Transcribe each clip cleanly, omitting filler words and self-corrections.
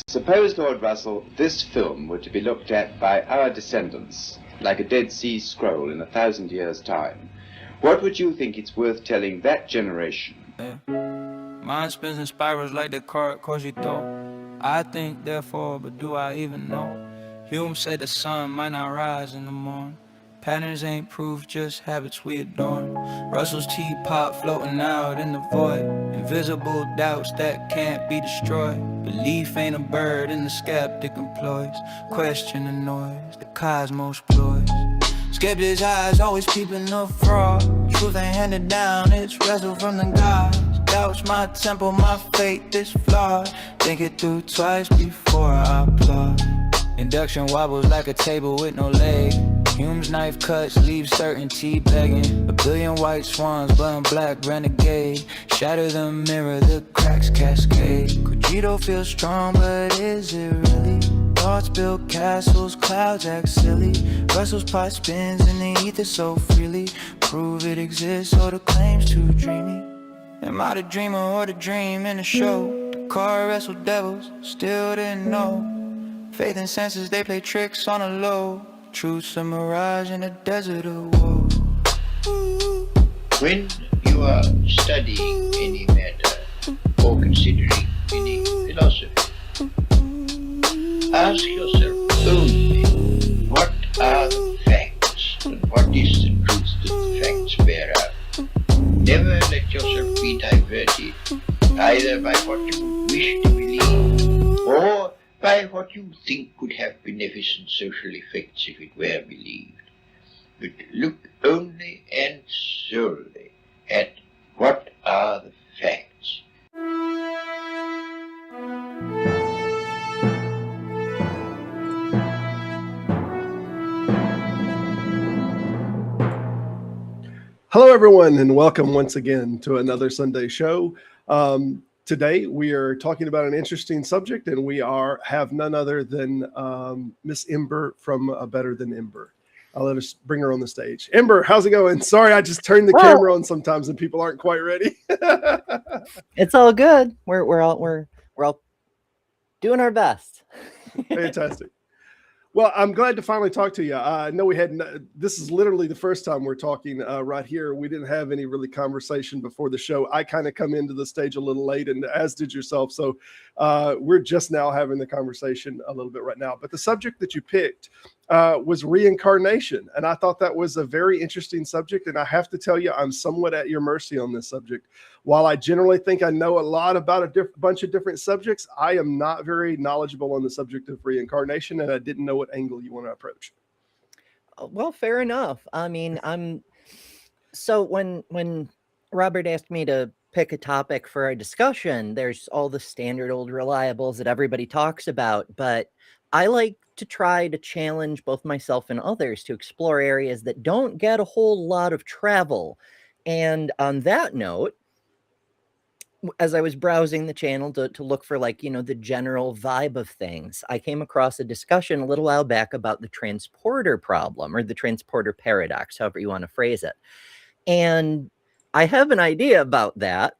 Suppose, Lord Russell, this film were to be looked at by our descendants, like a Dead Sea Scroll in 1,000 years' time. What would you think it's worth telling that generation? Mind spins in spirals like the course you throw. I think, therefore, but do I even know? Hume said the sun might not rise in the morning. Patterns ain't proof, just habits we adorn. Russell's teapot floating out in the void. Invisible doubts that can't be destroyed. Belief ain't a bird and the skeptic employs. Question the noise, the cosmos ploys. Skeptic's eyes always peeping the fraud. Truth ain't handed down, it's wrestled from the gods. Doubts my temple, my faith is flawed. Think it through twice before I applaud. Induction wobbles like a table with no leg. Hume's knife cuts leave certainty begging. A billion white swans, burn black renegade. Shatter the mirror, the cracks cascade. Cogito feels strong, but is it really? Thoughts build castles, clouds act silly. Russell's pot spins in the ether so freely. Prove it exists or the claim's too dreamy. Am I the dreamer or the dream in the show? The car wrestled devils, still didn't know. Faith and senses, they play tricks on a low. Truth's a mirage in a desert of woe. When you are studying any matter or considering any philosophy, ask yourself only what are the facts and what is the truth that the facts bear out. Never let yourself be diverted either by what you wish to believe or by what you think could have beneficent social effects if it were believed. But look only and solely at what are the facts. Hello, everyone, and welcome once again to another Sunday show. Today, we are talking about an interesting subject, and we have none other than Miss Ember from Better Than Ember. I'll let us bring her on the stage. Ember, how's it going? Sorry, I just turned the camera on sometimes, and people aren't quite ready. It's all good. We're all doing our best. Fantastic. Well, I'm glad to finally talk to you. I know this is literally the first time we're talking right here. We didn't have any really conversation before the show. I kind of come into the stage a little late, and as did yourself. So we're just now having the conversation a little bit right now. But the subject that you picked was reincarnation. And I thought that was a very interesting subject. And I have to tell you, I'm somewhat at your mercy on this subject. While I generally think I know a lot about a bunch of different subjects, I am not very knowledgeable on the subject of reincarnation, and I didn't know what angle you want to approach. Well, fair enough. I mean, so when Robert asked me to pick a topic for our discussion, there's all the standard old reliables that everybody talks about, but I like to try to challenge both myself and others to explore areas that don't get a whole lot of travel. And on that note, as I was browsing the channel to look for the general vibe of things, I came across a discussion a little while back about the transporter problem or the transporter paradox, however you want to phrase it. And I have an idea about that.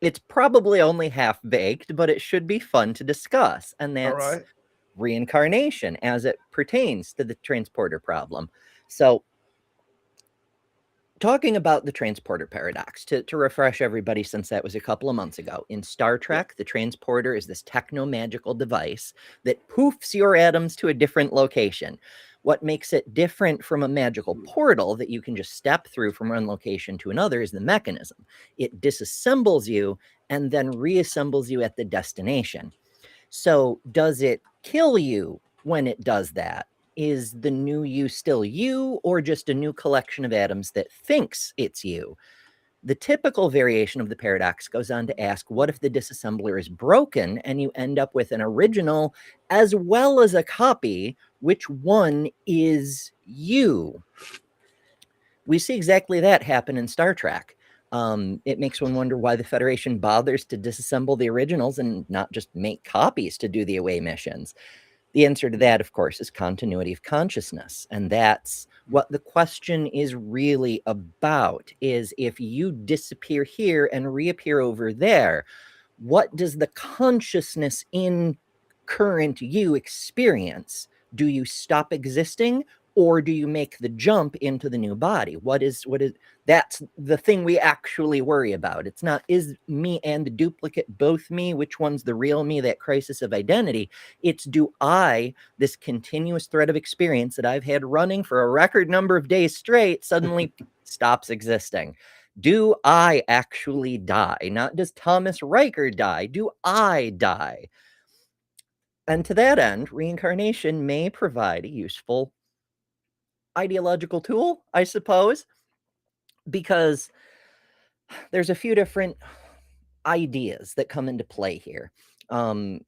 It's probably only half baked, but it should be fun to discuss. And that's reincarnation as it pertains to the transporter problem. So talking about the transporter paradox, to refresh everybody, since that was a couple of months ago, in Star Trek, the transporter is this techno-magical device that poofs your atoms to a different location. What makes it different from a magical portal that you can just step through from one location to another is the mechanism. It disassembles you and then reassembles you at the destination. So does it kill you when it does that? Is the new you still you, or just a new collection of atoms that thinks it's you? The typical variation of the paradox goes on to ask, what if the disassembler is broken and you end up with an original as well as a copy? Which one is you? We see exactly that happen in Star Trek. It makes one wonder why the Federation bothers to disassemble the originals and not just make copies to do the away missions. The answer to that, of course, is continuity of consciousness. And that's what the question is really about, is if you disappear here and reappear over there, what does the consciousness in current you experience, do you stop existing, or do you make the jump into the new body? What is that's the thing we actually worry about. It's not, is me and the duplicate both me? Which one's the real me? That crisis of identity. It's, do I, this continuous thread of experience that I've had running for a record number of days straight, suddenly stops existing? Do I actually die? Not does Thomas Riker die? Do I die? And to that end, reincarnation may provide a useful ideological tool, I suppose, because there's a few different ideas that come into play here. The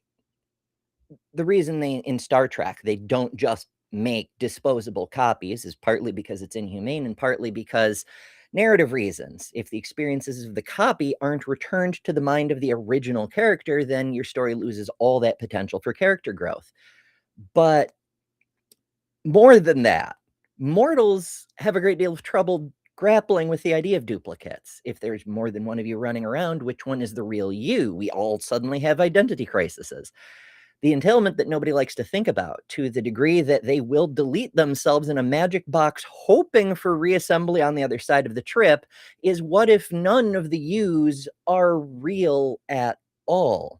reason in Star Trek, they don't just make disposable copies is partly because it's inhumane and partly because narrative reasons. If the experiences of the copy aren't returned to the mind of the original character, then your story loses all that potential for character growth. But more than that, mortals have a great deal of trouble grappling with the idea of duplicates. If there's more than one of you running around, which one is the real you? We all suddenly have identity crises. The entailment that nobody likes to think about, to the degree that they will delete themselves in a magic box hoping for reassembly on the other side of the trip, is what if none of the yous are real at all?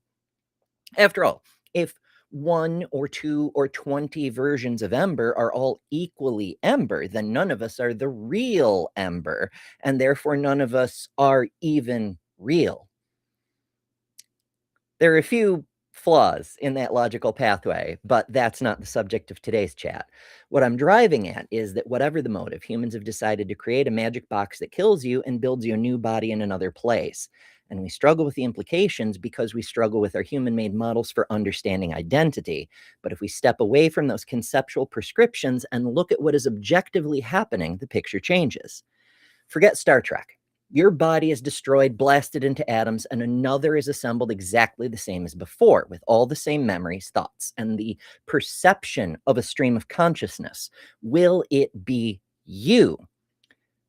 After all, if 1 or 2 or 20 versions of Ember are all equally Ember, then none of us are the real Ember, and therefore none of us are even real. There are a few flaws in that logical pathway, but that's not the subject of today's chat. What I'm driving at is that whatever the motive, humans have decided to create a magic box that kills you and builds you a new body in another place. And we struggle with the implications because we struggle with our human-made models for understanding identity. But if we step away from those conceptual prescriptions and look at what is objectively happening, the picture changes. Forget Star Trek. Your body is destroyed, blasted into atoms, and another is assembled exactly the same as before, with all the same memories, thoughts, and the perception of a stream of consciousness. Will it be you?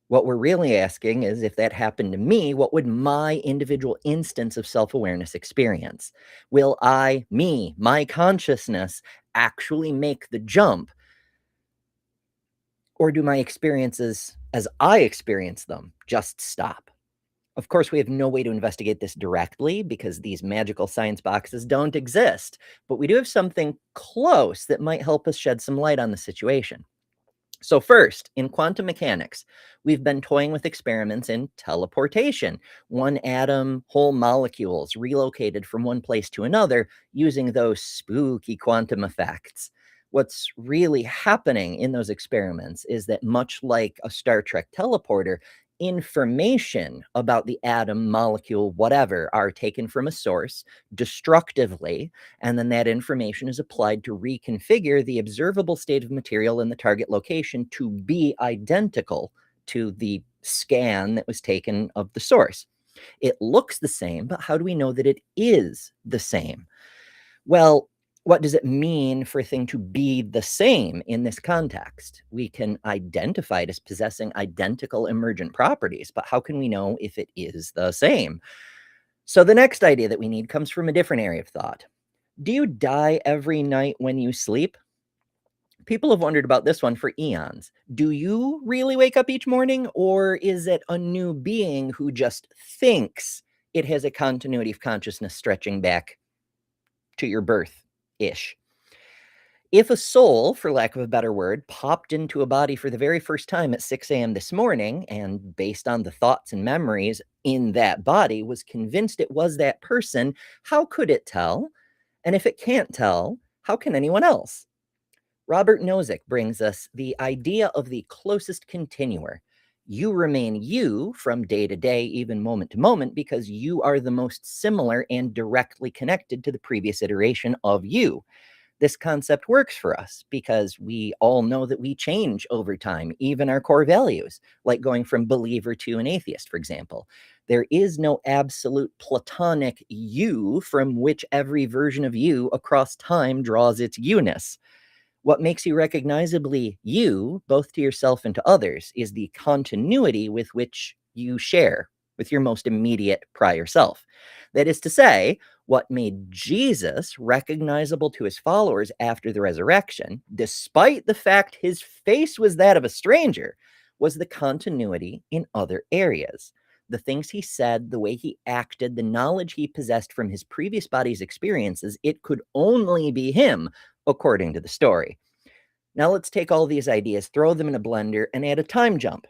What we're really asking is, if that happened to me, what would my individual instance of self-awareness experience? Will I, me, my consciousness, actually make the jump? Or do my experiences, as I experience them, just stop? Of course, we have no way to investigate this directly because these magical science boxes don't exist, but we do have something close that might help us shed some light on the situation. So first, in quantum mechanics, we've been toying with experiments in teleportation, one atom, whole molecules relocated from one place to another using those spooky quantum effects. What's really happening in those experiments is that, much like a Star Trek teleporter, information about the atom, molecule, whatever, are taken from a source destructively, and then that information is applied to reconfigure the observable state of material in the target location to be identical to the scan that was taken of the source. It looks the same, but how do we know that it is the same? Well, what does it mean for a thing to be the same in this context? We can identify it as possessing identical emergent properties, but how can we know if it is the same? So the next idea that we need comes from a different area of thought. Do you die every night when you sleep? People have wondered about this one for eons. Do you really wake up each morning, or is it a new being who just thinks it has a continuity of consciousness stretching back to your birth-ish? If a soul, for lack of a better word, popped into a body for the very first time at 6 a.m. this morning, and based on the thoughts and memories in that body, was convinced it was that person, how could it tell? And if it can't tell, how can anyone else? Robert Nozick brings us the idea of the closest continuer. You remain you from day to day, even moment to moment, because you are the most similar and directly connected to the previous iteration of you. This concept works for us because we all know that we change over time, even our core values, like going from believer to an atheist, for example. There is no absolute platonic you from which every version of you across time draws its you-ness. What makes you recognizably you, both to yourself and to others, is the continuity with which you share with your most immediate prior self. That is to say, What made Jesus recognizable to his followers after the resurrection, despite the fact his face was that of a stranger, was the continuity in other areas. The things he said, the way he acted, the knowledge he possessed from his previous body's experiences, it could only be him, according to the story. Now let's take all these ideas, throw them in a blender, and add a time jump.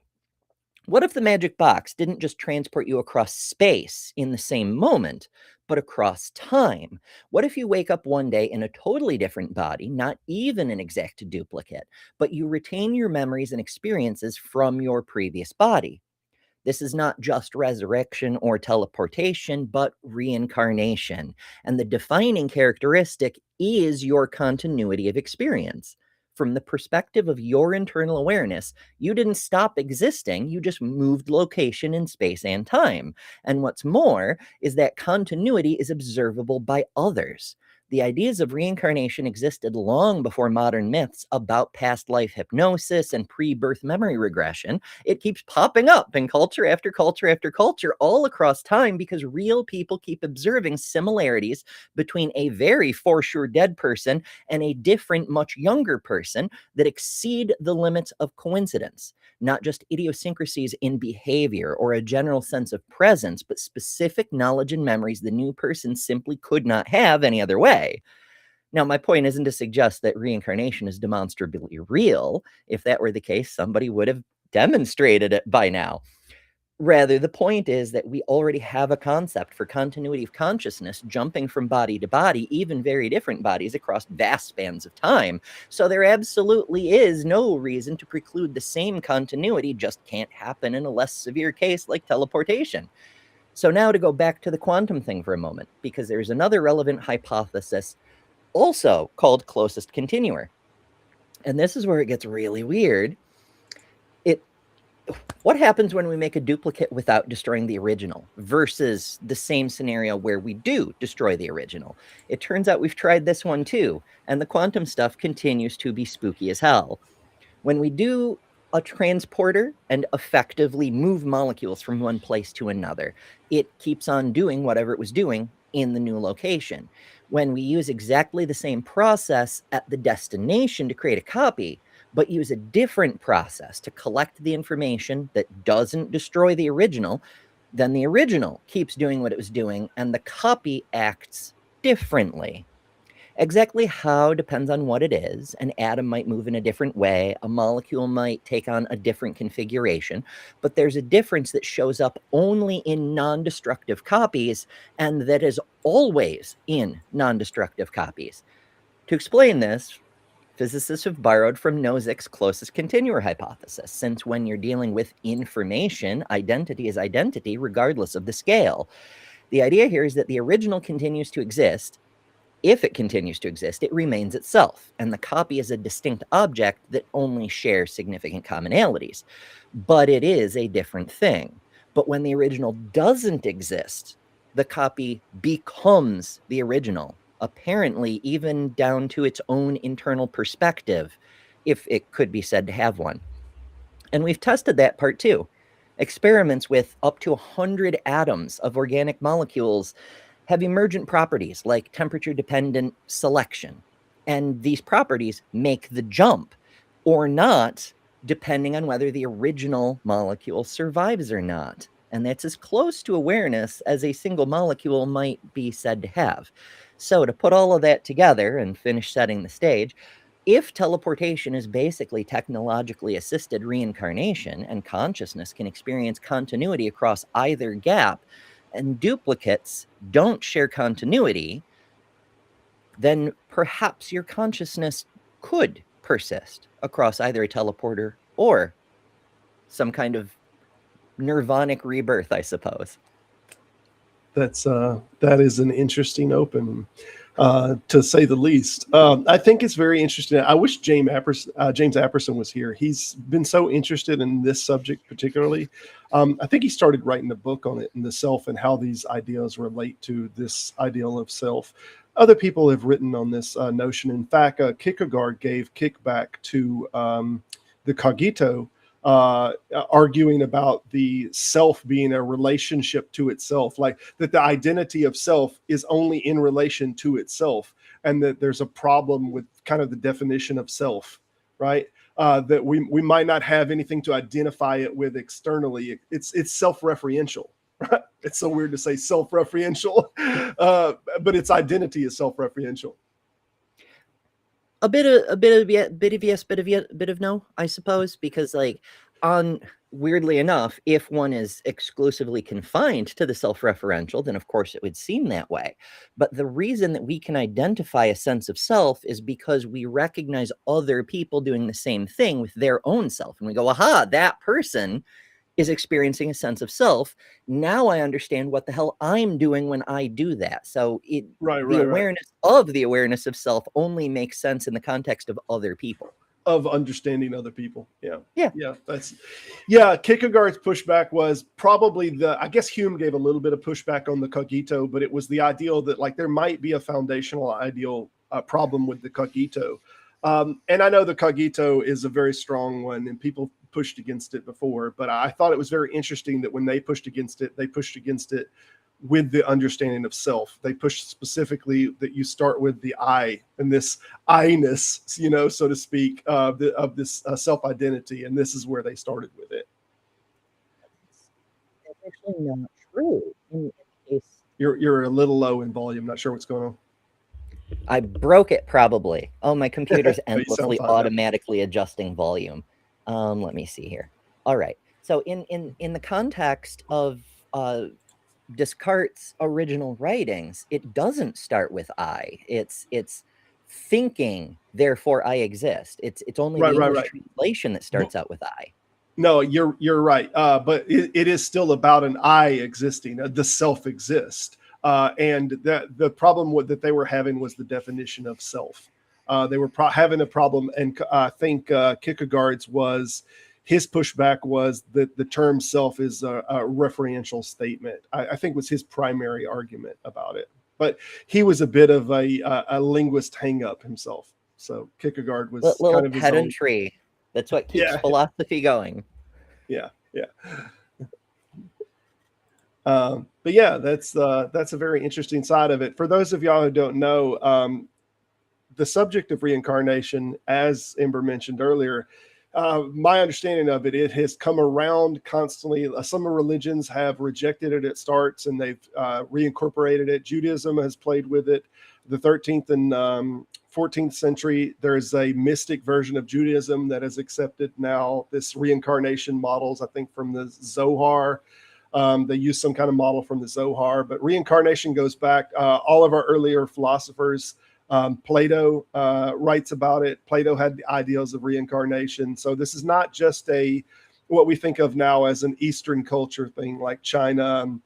What if the magic box didn't just transport you across space in the same moment, but across time? What if you wake up one day in a totally different body, not even an exact duplicate, but you retain your memories and experiences from your previous body? This is not just resurrection or teleportation, but reincarnation. And the defining characteristic is your continuity of experience. From the perspective of your internal awareness, you didn't stop existing, you just moved location in space and time. And what's more is that continuity is observable by others. The ideas of reincarnation existed long before modern myths about past life hypnosis and pre-birth memory regression. It keeps popping up in culture after culture after culture all across time because real people keep observing similarities between a very for sure dead person and a different, much younger person that exceed the limits of coincidence. Not just idiosyncrasies in behavior or a general sense of presence, but specific knowledge and memories the new person simply could not have any other way. Now, my point isn't to suggest that reincarnation is demonstrably real. If that were the case, somebody would have demonstrated it by now. Rather, the point is that we already have a concept for continuity of consciousness jumping from body to body, even very different bodies across vast spans of time. So there absolutely is no reason to preclude the same continuity just can't happen in a less severe case like teleportation. So now to go back to the quantum thing for a moment, because there's another relevant hypothesis also called closest continuer. And this is where it gets really weird. What happens when we make a duplicate without destroying the original versus the same scenario where we do destroy the original? It turns out we've tried this one too, and the quantum stuff continues to be spooky as hell. When we do a transporter and effectively move molecules from one place to another, it keeps on doing whatever it was doing in the new location. When we use exactly the same process at the destination to create a copy, but use a different process to collect the information that doesn't destroy the original, then the original keeps doing what it was doing and the copy acts differently. Exactly how depends on what it is. An atom might move in a different way, a molecule might take on a different configuration, but there's a difference that shows up only in non-destructive copies, and that is always in non-destructive copies. To explain this, physicists have borrowed from Nozick's closest continuer hypothesis, since when you're dealing with information, identity is identity regardless of the scale. The idea here is that the original continues to exist. If it continues to exist, it remains itself, and the copy is a distinct object that only shares significant commonalities. But it is a different thing. But when the original doesn't exist, the copy becomes the original, apparently even down to its own internal perspective, if it could be said to have one. And we've tested that part too. Experiments with up to 100 atoms of organic molecules have emergent properties like temperature-dependent selection. And these properties make the jump, or not, depending on whether the original molecule survives or not. And that's as close to awareness as a single molecule might be said to have. So to put all of that together and finish setting the stage, if teleportation is basically technologically assisted reincarnation and consciousness can experience continuity across either gap, and duplicates don't share continuity, then perhaps your consciousness could persist across either a teleporter or some kind of nirvanic rebirth, I suppose. That is an interesting opening, to say the least. I think it's very interesting. I wish James Apperson was here. He's been so interested in this subject particularly. I think he started writing a book on it, in the self and how these ideas relate to this ideal of self. Other people have written on this notion. In fact, Kierkegaard gave kickback to the cogito arguing about the self being a relationship to itself, like that the identity of self is only in relation to itself, and that there's a problem with kind of the definition of self, right? That we might not have anything to identify it with externally. It's self-referential. Right? It's so weird to say self-referential, but its identity is self-referential. A bit of yes, bit of no, I suppose, because like weirdly enough, if one is exclusively confined to the self-referential, then of course it would seem that way. But the reason that we can identify a sense of self is because we recognize other people doing the same thing with their own self, and we go, aha, that person is experiencing a sense of self. Now I understand what the hell I'm doing when I do that. So the awareness of the awareness of self only makes sense in the context of other people. Of understanding other people. Yeah. That's Kierkegaard's pushback was probably I guess Hume gave a little bit of pushback on the cogito, but it was the ideal that like there might be a foundational ideal problem with the cogito. And I know the cogito is a very strong one, and people pushed against it before, but I thought it was very interesting that when they pushed against it with the understanding of self. They pushed specifically that you start with the I and this I-ness, so to speak, of this self-identity, and this is where they started with it. That's actually not true. In case you're a little low in volume. Not sure what's going on. I broke it probably. Oh, my computer's endlessly fine, automatically adjusting volume. Let me see here. All right. So in the context of Descartes' original writings, it doesn't start with I. It's thinking, therefore I exist. It's only the English translation that starts out with I. No, you're right. But it is still about an I existing. The self exists. And the problem that they were having was the definition of self. They were having a problem, and I think Kierkegaard's his pushback was that the term self is a referential statement. I think was his primary argument about it. But he was a bit of a linguist hang-up himself. So Kierkegaard was little kind of pedantry. That's what keeps philosophy going. Yeah. But yeah, that's a very interesting side of it. For those of y'all who don't know, the subject of reincarnation, as Ember mentioned earlier, my understanding of it has come around constantly. Some religions have rejected it at starts, and they've reincorporated it. Judaism has played with it. The 13th and 14th century, there's a mystic version of Judaism that is accepted now. This reincarnation models, I think, from the Zohar. They use some kind of model from the Zohar, but reincarnation goes back. All of our earlier philosophers, Plato writes about it. Plato had the ideals of reincarnation. So this is not just what we think of now as an Eastern culture thing like China,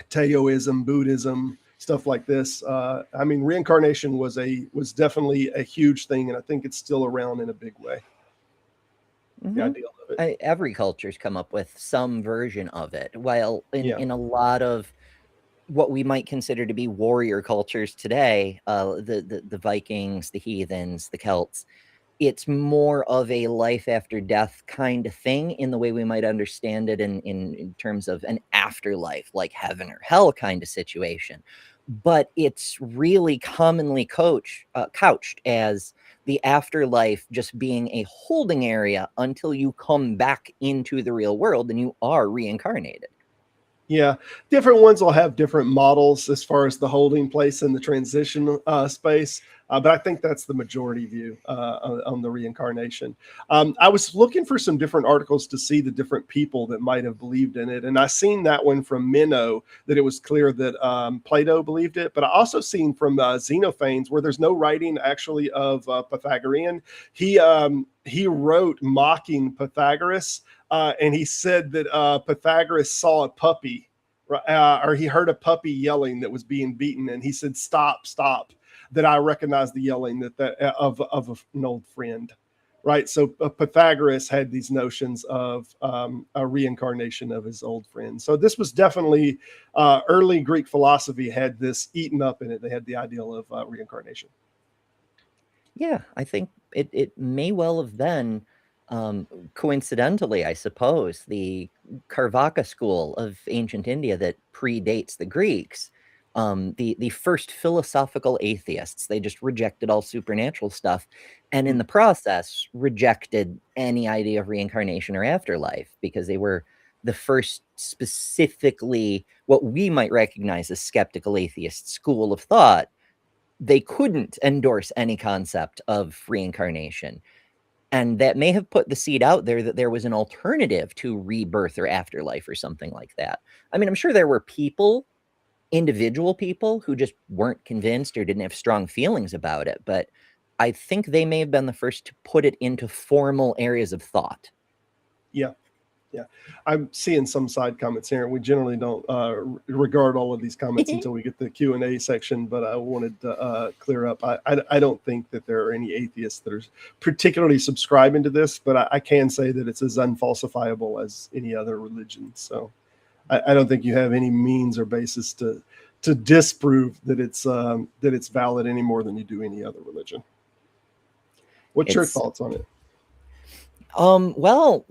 Taoism, Buddhism, stuff like this. I mean, reincarnation was definitely a huge thing, and I think it's still around in a big way. Mm-hmm. The ideal of it. Every culture's come up with some version of it, while in a lot of what we might consider to be warrior cultures today, the Vikings, the heathens, the Celts, it's more of a life after death kind of thing in the way we might understand it in terms of an afterlife, like heaven or hell kind of situation. But it's really commonly couched as the afterlife just being a holding area until you come back into the real world and you are reincarnated. Yeah, different ones will have different models as far as the holding place and the transition space. But I think that's the majority view on the reincarnation. I was looking for some different articles to see the different people that might have believed in it. And I seen that one from Minnow that it was clear that Plato believed it. But I also seen from Xenophanes, where there's no writing actually of Pythagorean. He wrote mocking Pythagoras. And he said that Pythagoras saw a puppy, or he heard a puppy yelling that was being beaten. And he said, stop, that I recognized the yelling of an old friend. Right. So Pythagoras had these notions of a reincarnation of his old friend. So this was definitely early Greek philosophy had this eaten up in it. They had the ideal of reincarnation. Yeah, I think it may well have been Coincidentally, I suppose, the Carvaka school of ancient India that predates the Greeks, the first philosophical atheists, they just rejected all supernatural stuff, and in the process rejected any idea of reincarnation or afterlife, because they were the first specifically what we might recognize as skeptical atheist school of thought. They couldn't endorse any concept of reincarnation. And that may have put the seed out there that there was an alternative to rebirth or afterlife or something like that. I mean, I'm sure there were people, individual people, who just weren't convinced or didn't have strong feelings about it. But I think they may have been the first to put it into formal areas of thought. Yeah. Yeah, I'm seeing some side comments here. We generally don't regard all of these comments until we get the Q&A section, but I wanted to clear up. I don't think that there are any atheists that are particularly subscribing to this, but I can say that it's as unfalsifiable as any other religion. So I don't think you have any means or basis to disprove that it's valid any more than you do any other religion. What's your thoughts on it? Well,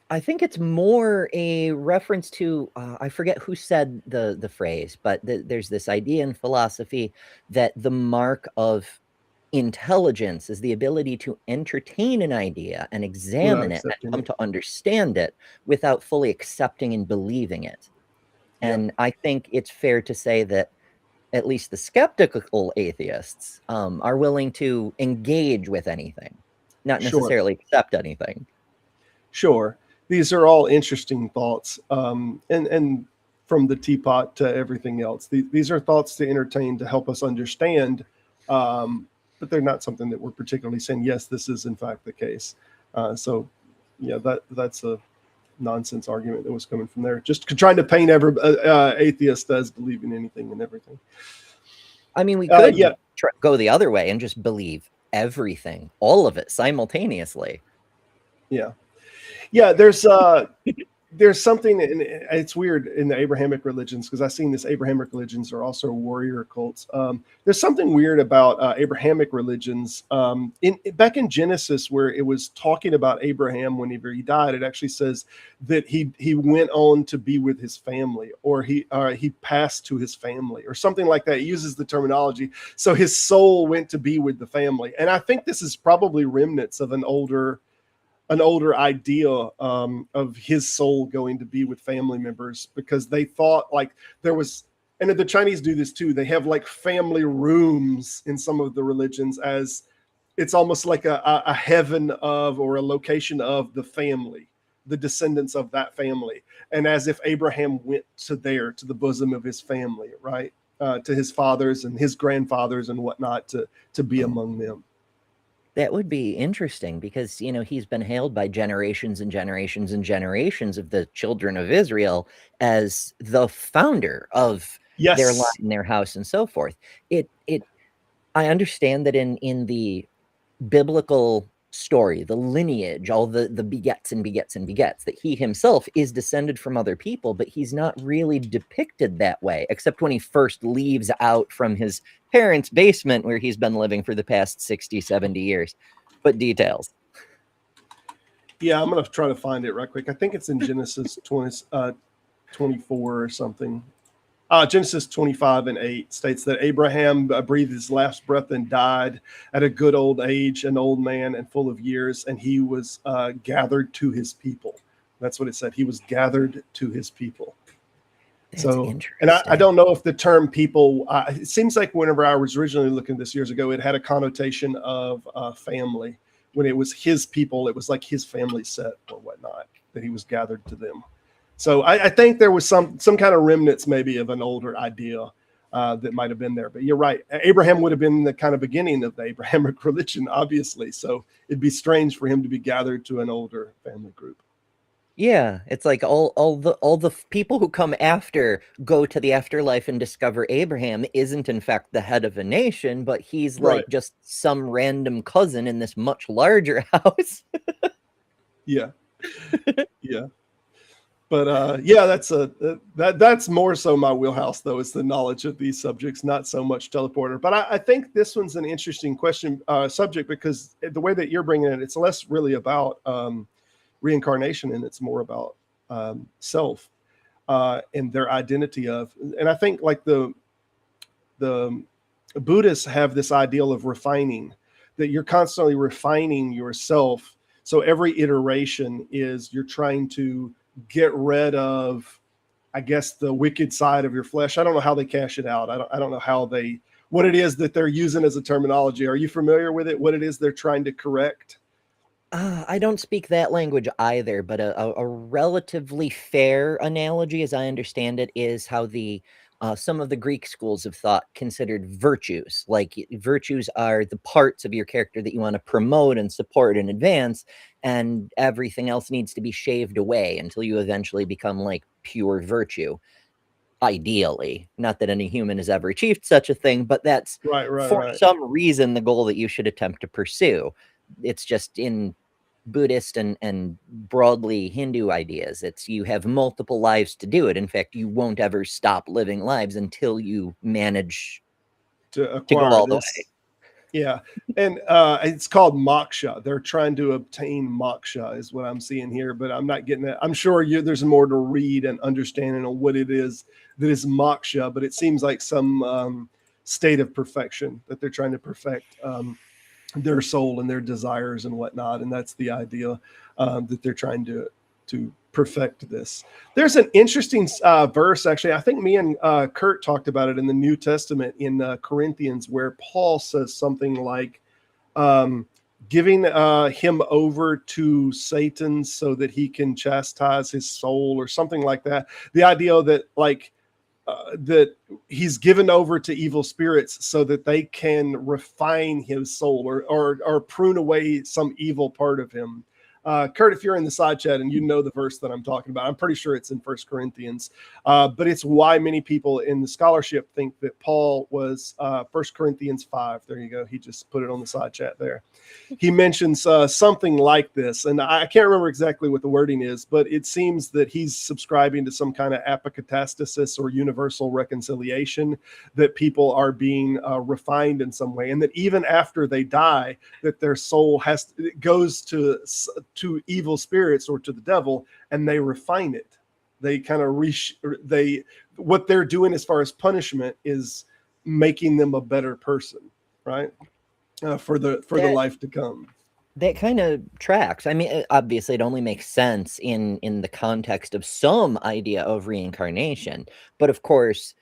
I think it's more a reference to, I forget who said the phrase, but there's this idea in philosophy that the mark of intelligence is the ability to entertain an idea and examine it and come to understand it without fully accepting and believing it. Yeah. And I think it's fair to say that at least the skeptical atheists are willing to engage with anything, not necessarily accept anything. Sure. These are all interesting thoughts, and from the teapot to everything else. These are thoughts to entertain, to help us understand, but they're not something that we're particularly saying, yes, this is in fact the case. So, yeah, that's a nonsense argument that was coming from there. Just trying to paint every atheist as believing anything and everything. I mean, we could go the other way and just believe everything, all of it simultaneously. Yeah. Yeah, there's something, and it's weird in the Abrahamic religions, because I've seen this. Abrahamic religions are also warrior cults. There's something weird about Abrahamic religions. Back in Genesis, where it was talking about Abraham whenever he died, it actually says that he went on to be with his family, or he passed to his family, or something like that. It uses the terminology. So his soul went to be with the family, and I think this is probably remnants of an older idea of his soul going to be with family members, because they thought like there was, and the Chinese do this too. They have like family rooms in some of the religions, as it's almost like a heaven of, or a location of the family, the descendants of that family. And as if Abraham went to the bosom of his family, right? To his fathers and his grandfathers and whatnot, to be among them. That would be interesting, because, you know, he's been hailed by generations and generations and generations of the children of Israel as the founder of their line, their house, and so forth. I understand that in the biblical story, the lineage, all the begets and begets and begets, that he himself is descended from other people, but he's not really depicted that way, except when he first leaves out from his parents' basement where he's been living for the past 60, 70 years. But details. Yeah, I'm going to try to find it right quick. I think it's in Genesis 24 or something. Genesis 25:8 states that Abraham breathed his last breath and died at a good old age, an old man and full of years, and he was gathered to his people. That's what it said. He was gathered to his people. That's so, and I don't know if the term people, it seems like whenever I was originally looking at this years ago, it had a connotation of family. When it was his people, it was like his family set or whatnot, that he was gathered to them. So I think there was some kind of remnants maybe of an older idea that might have been there. But you're right. Abraham would have been the kind of beginning of the Abrahamic religion, obviously. So it'd be strange for him to be gathered to an older family group. Yeah, it's like all the people who come after go to the afterlife and discover Abraham isn't in fact the head of a nation, but he's like just some random cousin in this much larger house. Yeah. Yeah. But yeah, that's more so my wheelhouse, though. It's the knowledge of these subjects, not so much teleporter. But I think this one's an interesting question subject, because the way that you're bringing it, it's less really about reincarnation, and it's more about self and their identity of. And I think like the Buddhists have this ideal of refining, that you're constantly refining yourself. So every iteration is you're trying to get rid of, I guess, the wicked side of your flesh. I don't know how they cash it out. I don't know how what it is that they're using as a terminology. Are you familiar with it? What it is they're trying to correct? I don't speak that language either, but a relatively fair analogy, as I understand it, is how some of the Greek schools of thought considered virtues. Like virtues are the parts of your character that you want to promote and support and advance, and everything else needs to be shaved away until you eventually become like pure virtue. Ideally, not that any human has ever achieved such a thing, but that's for some reason the goal that you should attempt to pursue. It's just in Buddhist and broadly Hindu ideas, it's you have multiple lives to do it. In fact, you won't ever stop living lives until you manage to go all the way. Yeah, and it's called moksha. They're trying to obtain moksha, is what I'm seeing here, but I'm not getting it. I'm sure there's more to read and understanding on what it is that is moksha, but it seems like some state of perfection that they're trying to perfect their soul and their desires and whatnot, and that's the idea that they're trying to perfect this. There's an interesting verse, actually. I think me and Kurt talked about it in the New Testament in Corinthians, where Paul says something like giving him over to Satan so that he can chastise his soul, or something like that. The idea that that he's given over to evil spirits so that they can refine his soul, or prune away some evil part of him. Kurt, if you're in the side chat and you know the verse that I'm talking about, I'm pretty sure it's in 1 Corinthians. But it's why many people in the scholarship think that Paul was 1 Corinthians 5. There you go. He just put it on the side chat there. He mentions something like this, and I can't remember exactly what the wording is, but it seems that he's subscribing to some kind of apokatastasis or universal reconciliation, that people are being refined in some way, and that even after they die, that their soul goes to evil spirits or to the devil, and they refine it. They kind of what they're doing as far as punishment is making them a better person, right? For the life to come. That kind of tracks. I mean, obviously it only makes sense in the context of some idea of reincarnation, but of course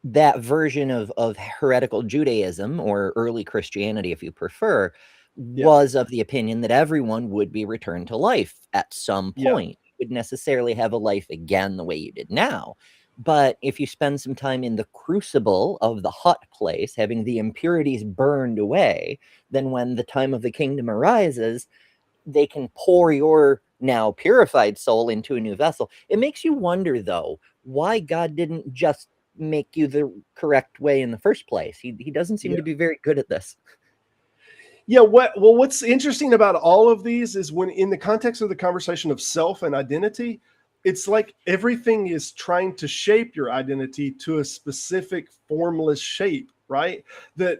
that version of heretical Judaism, or early Christianity if you prefer, was of the opinion that everyone would be returned to life at some point. You would necessarily have a life again the way you did now. But if you spend some time in the crucible of the hot place, having the impurities burned away, then when the time of the kingdom arises, they can pour your now purified soul into a new vessel. It makes you wonder, though, why God didn't just make you the correct way in the first place. He doesn't seem to be very good at this. Yeah, what's interesting about all of these is when in the context of the conversation of self and identity, it's like everything is trying to shape your identity to a specific formless shape, right? That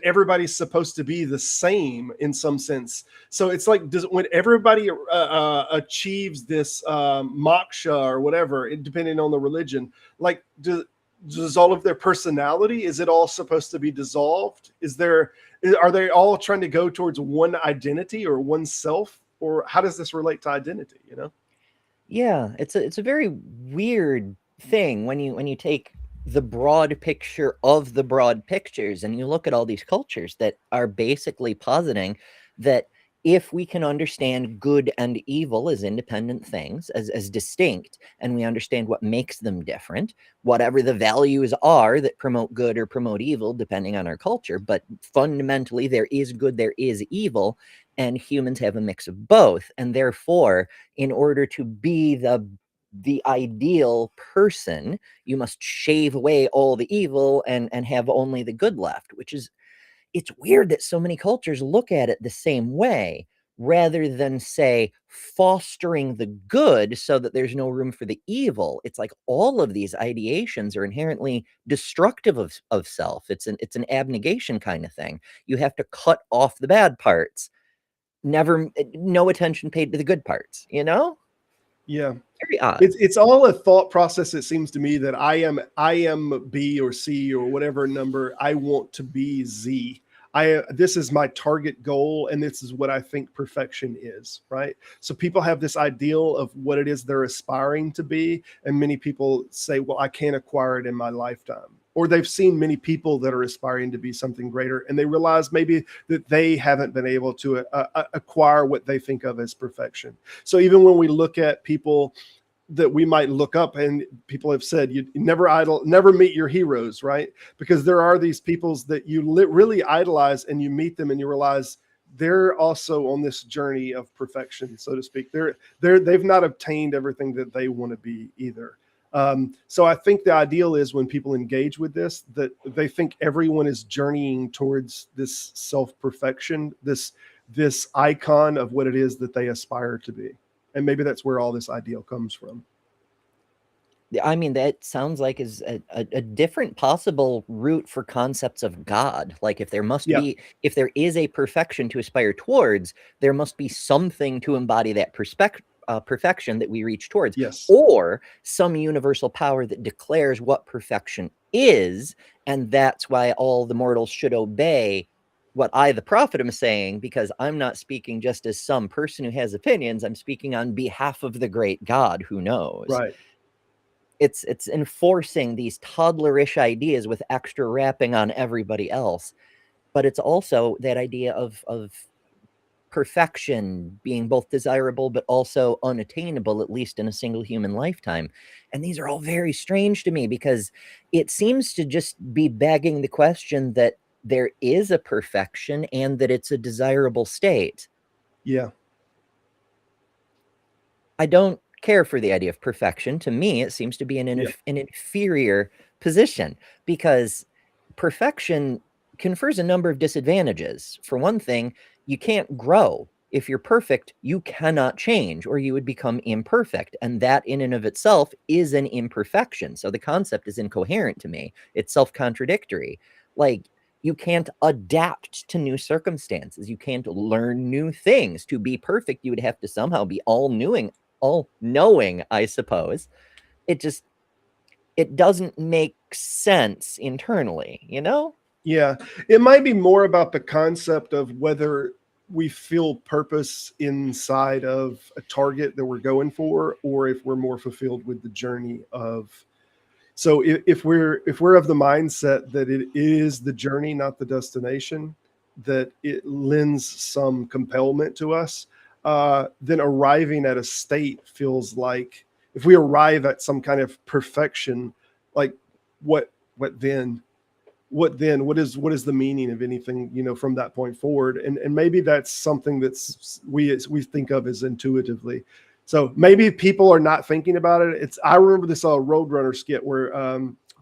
everybody's supposed to be the same in some sense. So it's like, when everybody achieves this moksha or whatever, depending on the religion, like does all of their personality, is it all supposed to be dissolved? Are they all trying to go towards one identity or one self, or how does this relate to identity? Yeah, it's a very weird thing when you take the broad picture of the broad pictures and you look at all these cultures that are basically positing that if we can understand good and evil as independent things, as distinct, and we understand what makes them different, whatever the values are that promote good or promote evil, depending on our culture, but fundamentally there is good, there is evil, and humans have a mix of both. And therefore, in order to be the ideal person, you must shave away all the evil and have only the good left, which is, it's weird that so many cultures look at it the same way, rather than, say, fostering the good so that there's no room for the evil. It's like all of these ideations are inherently destructive of self. It's an abnegation kind of thing. You have to cut off the bad parts, no attention paid to the good parts, you know? Yeah. Very odd. It's all a thought process. It seems to me that I am B or C or whatever number. I want to be Z. This is my target goal, and this is what I think perfection is, right? So people have this ideal of what it is they're aspiring to be, and many people say, well, I can't acquire it in my lifetime. Or they've seen many people that are aspiring to be something greater, and they realize maybe that they haven't been able to acquire what they think of as perfection. So even when we look at people that we might look up, and people have said, you never meet your heroes, right? Because there are these peoples that you really idolize, and you meet them and you realize they're also on this journey of perfection, so to speak. They've not obtained everything that they want to be either. So I think the ideal is when people engage with this, that they think everyone is journeying towards this self-perfection, this icon of what it is that they aspire to be. And maybe that's where all this ideal comes from. I mean, that sounds like is a different possible route for concepts of God. Like if there is a perfection to aspire towards, there must be something to embody that perfection that we reach towards. Yes. Or some universal power that declares what perfection is. And that's why all the mortals should obey what I, the prophet, am saying, because I'm not speaking just as some person who has opinions. I'm speaking on behalf of the great God who knows. Right. It's enforcing these toddlerish ideas with extra wrapping on everybody else. But it's also that idea of perfection being both desirable but also unattainable, at least in a single human lifetime. And these are all very strange to me, because it seems to just be begging the question that there is a perfection and that it's a desirable state. Yeah. I don't care for the idea of perfection. To me, it seems to be an inferior position, because perfection confers a number of disadvantages. For one thing, you can't grow. If you're perfect, you cannot change, or you would become imperfect. And that in and of itself is an imperfection. So the concept is incoherent to me. It's self-contradictory. Like, you can't adapt to new circumstances. You can't learn new things. To be perfect, you would have to somehow be all-knowing, I suppose. It doesn't make sense internally, you know? Yeah. It might be more about the concept of whether we feel purpose inside of a target that we're going for, or if we're more fulfilled with the journey of. So if we're of the mindset that it is the journey, not the destination, that it lends some compellment to us, then arriving at a state feels like, if we arrive at some kind of perfection, like what then? What is the meaning of anything, from that point forward? And maybe that's something that's we think of as intuitively. So maybe people are not thinking about it. I remember this Roadrunner skit where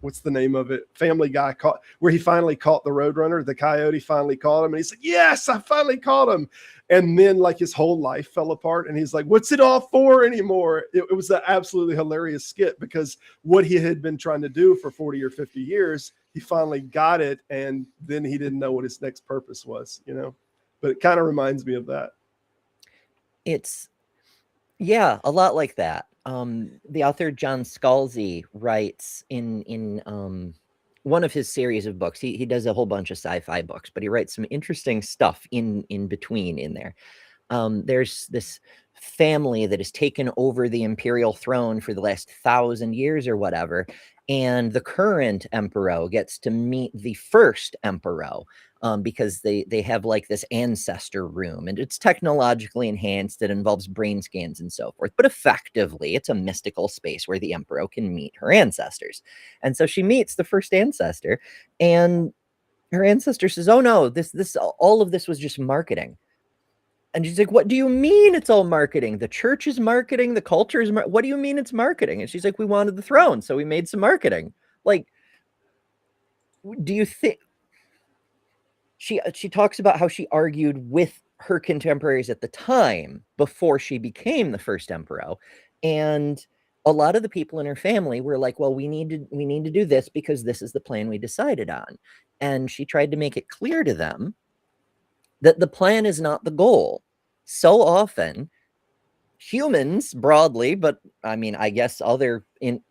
what's the name of it? Family Guy where he finally caught the Roadrunner. The coyote finally caught him, and he said, "Yes, I finally caught him." And then like his whole life fell apart, and he's like, "What's it all for anymore?" It was an absolutely hilarious skit, because what he had been trying to do for 40 or 50 years, he finally got it, and then he didn't know what his next purpose was, But it kind of reminds me of that. It's, yeah, a lot like that. The author John Scalzi writes in one of his series of books. He does a whole bunch of sci-fi books, but he writes some interesting stuff in between in there. There's this family that has taken over the imperial throne for the last 1,000 years or whatever, and the current emperor gets to meet the first emperor, because they have like this ancestor room, and it's technologically enhanced. It involves brain scans and so forth, but effectively it's a mystical space where the emperor can meet her ancestors. And so she meets the first ancestor, and her ancestor says, "Oh no, all of this was just marketing." And she's like, "What do you mean it's all marketing? The church is marketing, the culture is what do you mean it's marketing?" And she's like, "We wanted the throne, so we made some marketing." Like, do you think she talks about how she argued with her contemporaries at the time before she became the first emperor. And a lot of the people in her family were like, well, we need to do this because this is the plan we decided on. And she tried to make it clear to them that the plan is not the goal. So often humans broadly, but I mean, I guess other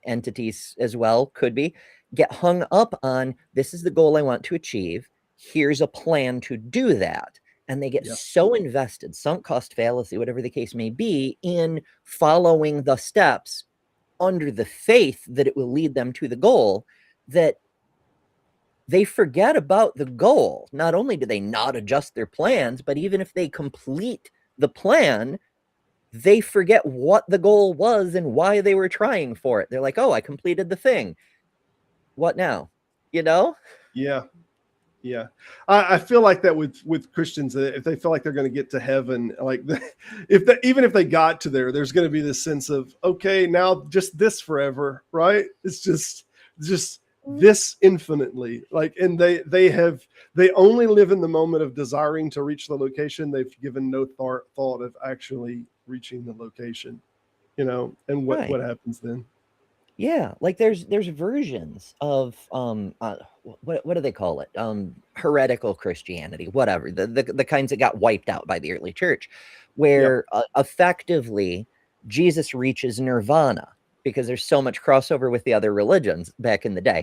entities as well could be, get hung up on, this is the goal I want to achieve. Here's a plan to do that. And they get so invested, sunk cost fallacy, whatever the case may be, in following the steps under the faith that it will lead them to the goal, that they forget about the goal. Not only do they not adjust their plans, but even if they complete the plan, they forget what the goal was and why they were trying for it. They're like, oh, I completed the thing. What now? You know? Yeah. Yeah. I feel like that with Christians, if they feel like they're going to get to heaven, like even if they got to there, there's going to be this sense of, okay, now just this forever, right? It's just this infinitely, like, and they only live in the moment of desiring to reach the location. They've given no thought of actually reaching the location, you know, and what happens then. Yeah, like there's versions of what do they call it? Heretical Christianity, whatever, the kinds that got wiped out by the early church, where effectively Jesus reaches nirvana, because there's so much crossover with the other religions back in the day.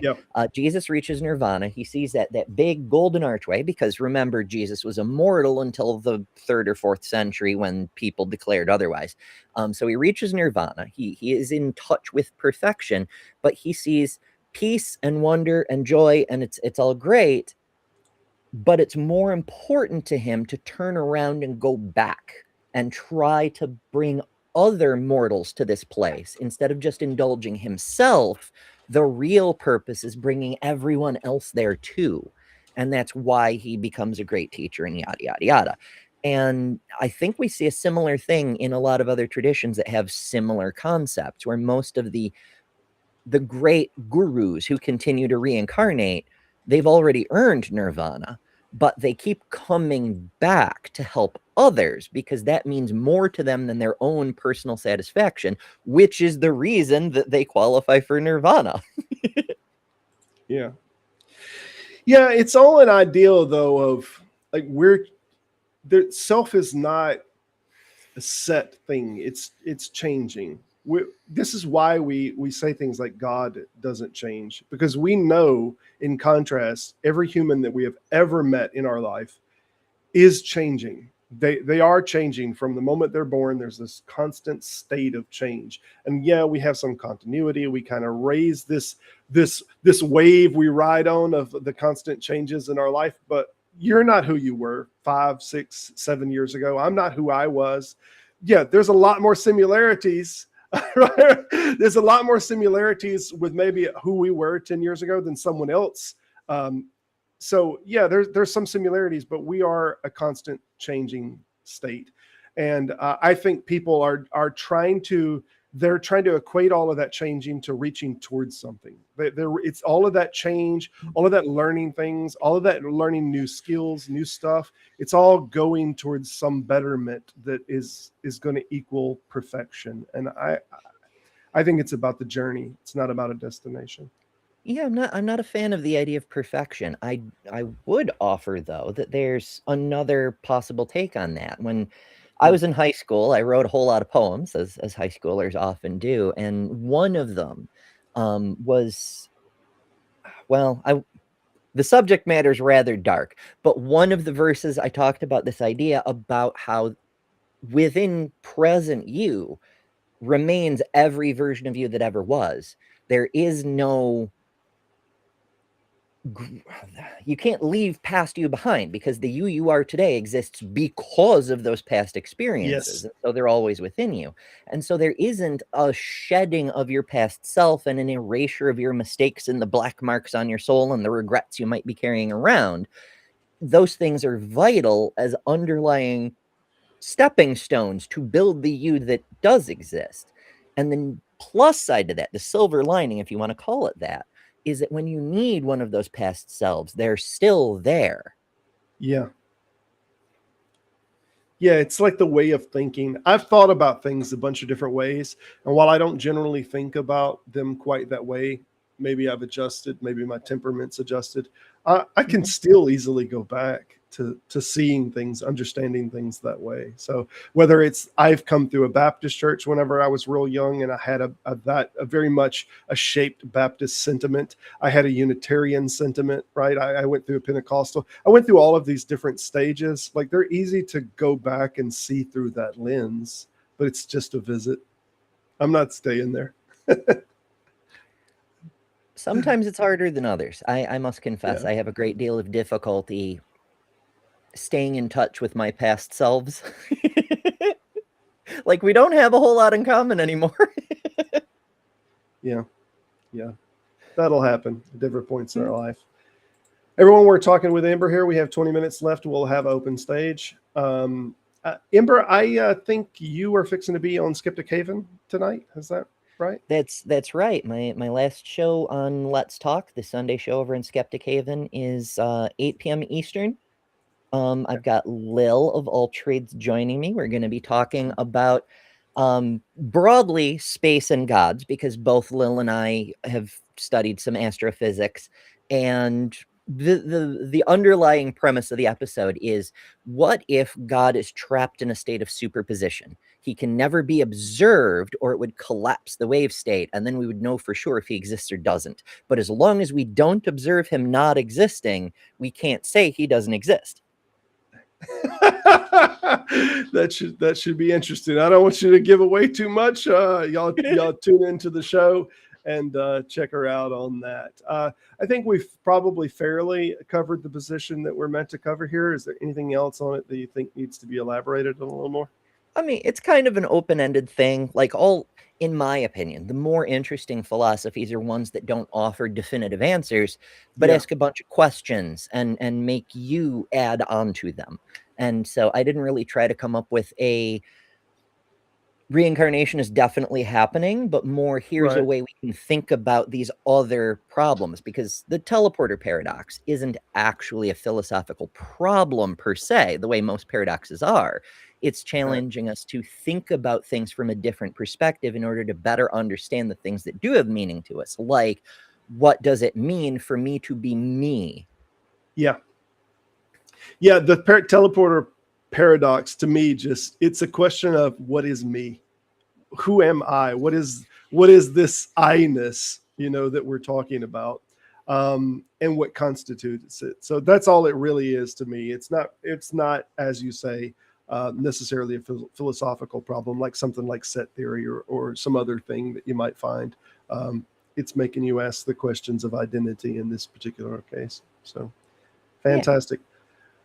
Jesus reaches nirvana. He sees that big golden archway, because remember, Jesus was immortal until the 3rd or 4th century when people declared otherwise. So he reaches nirvana. He is in touch with perfection, but he sees peace and wonder and joy, and it's all great. But it's more important to him to turn around and go back and try to bring other mortals to this place instead of just indulging himself. The real purpose is bringing everyone else there too, and that's why he becomes a great teacher, and yada yada yada. And I think we see a similar thing in a lot of other traditions that have similar concepts, where most of the great gurus who continue to reincarnate, they've already earned nirvana, but they keep coming back to help others, because that means more to them than their own personal satisfaction, which is the reason that they qualify for nirvana. Yeah, it's all an ideal, though, of like self is not a set thing. It's changing. This is why we say things like God doesn't change, because we know, in contrast, every human that we have ever met in our life is changing. They are changing from the moment they're born. There's this constant state of change, and we have some continuity. We kind of raise this wave we ride on of the constant changes in our life. But you're not who you were 5, 6, 7 years ago. I'm not who I was. There's a lot more similarities. Right? There's a lot more similarities with maybe who we were 10 years ago than someone else. So there's some similarities, but we are a constant changing state. And I think people are trying to equate all of that changing to reaching towards something. It's all of that change, all of that learning things, all of that learning new skills, new stuff. It's all going towards some betterment that is going to equal perfection. And I think it's about the journey. It's not about a destination. Yeah, I'm not a fan of the idea of perfection. I would offer, though, that there's another possible take on that. When I was in high school, I wrote a whole lot of poems, as high schoolers often do, and one of them was, the subject matter is rather dark, but one of the verses I talked about this idea about how within present you remains every version of you that ever was. There is no, you can't leave past you behind, because the you are today exists because of those past experiences. So they're always within you. And so there isn't a shedding of your past self and an erasure of your mistakes and the black marks on your soul and the regrets you might be carrying around. Those things are vital as underlying stepping stones to build the you that does exist. And the plus side to that, the silver lining, if you want to call it that, is that when you need one of those past selves, they're still there. Yeah. Yeah, it's like the way of thinking. I've thought about things a bunch of different ways. And while I don't generally think about them quite that way, maybe I've adjusted, maybe my temperament's adjusted. I can still easily go back to seeing things, understanding things that way. So whether it's I've come through a Baptist church whenever I was real young and I had a very much a shaped Baptist sentiment. I had a Unitarian sentiment, right? I went through a Pentecostal. I went through all of these different stages. Like they're easy to go back and see through that lens, but it's just a visit. I'm not staying there. Sometimes it's harder than others. I must confess, Yeah. I have a great deal of difficulty staying in touch with my past selves. Like we don't have a whole lot in common anymore. Yeah. That'll happen at different points in our life. Everyone, we're talking with Ember here. We have 20 minutes left. We'll have open stage. Ember, I think you are fixing to be on Skeptic Haven tonight. Is that right? That's right. My last show on Let's Talk, the Sunday show over in Skeptic Haven, is 8 p.m. Eastern. I've got Lil of All Trades joining me. We're going to be talking about broadly space and gods, because both Lil and I have studied some astrophysics, and the underlying premise of the episode is, what if God is trapped in a state of superposition? He can never be observed, or it would collapse the wave state, and then we would know for sure if he exists or doesn't. But as long as we don't observe him not existing, we can't say he doesn't exist. That should be interesting. I don't want you to give away too much. Y'all tune into the show and check her out on that. I think we've probably fairly covered the position that we're meant to cover here. Is there anything else on it that you think needs to be elaborated on a little more? I mean, it's kind of an open-ended thing. Like, in my opinion, the more interesting philosophies are ones that don't offer definitive answers, but ask a bunch of questions and make you add on to them. And so I didn't really try to come up with a reincarnation is definitely happening, but more here's a way we can think about these other problems, because the teleporter paradox isn't actually a philosophical problem per se, the way most paradoxes are. It's challenging us to think about things from a different perspective in order to better understand the things that do have meaning to us. Like, what does it mean for me to be me? Yeah. The teleporter paradox to me, it's a question of what is me? Who am I? What is this I-ness, that we're talking about? And what constitutes it. So that's all it really is to me. It's not, as you say, necessarily a philosophical problem like something like set theory or some other thing that you might find. It's making you ask the questions of identity in this particular case. So fantastic.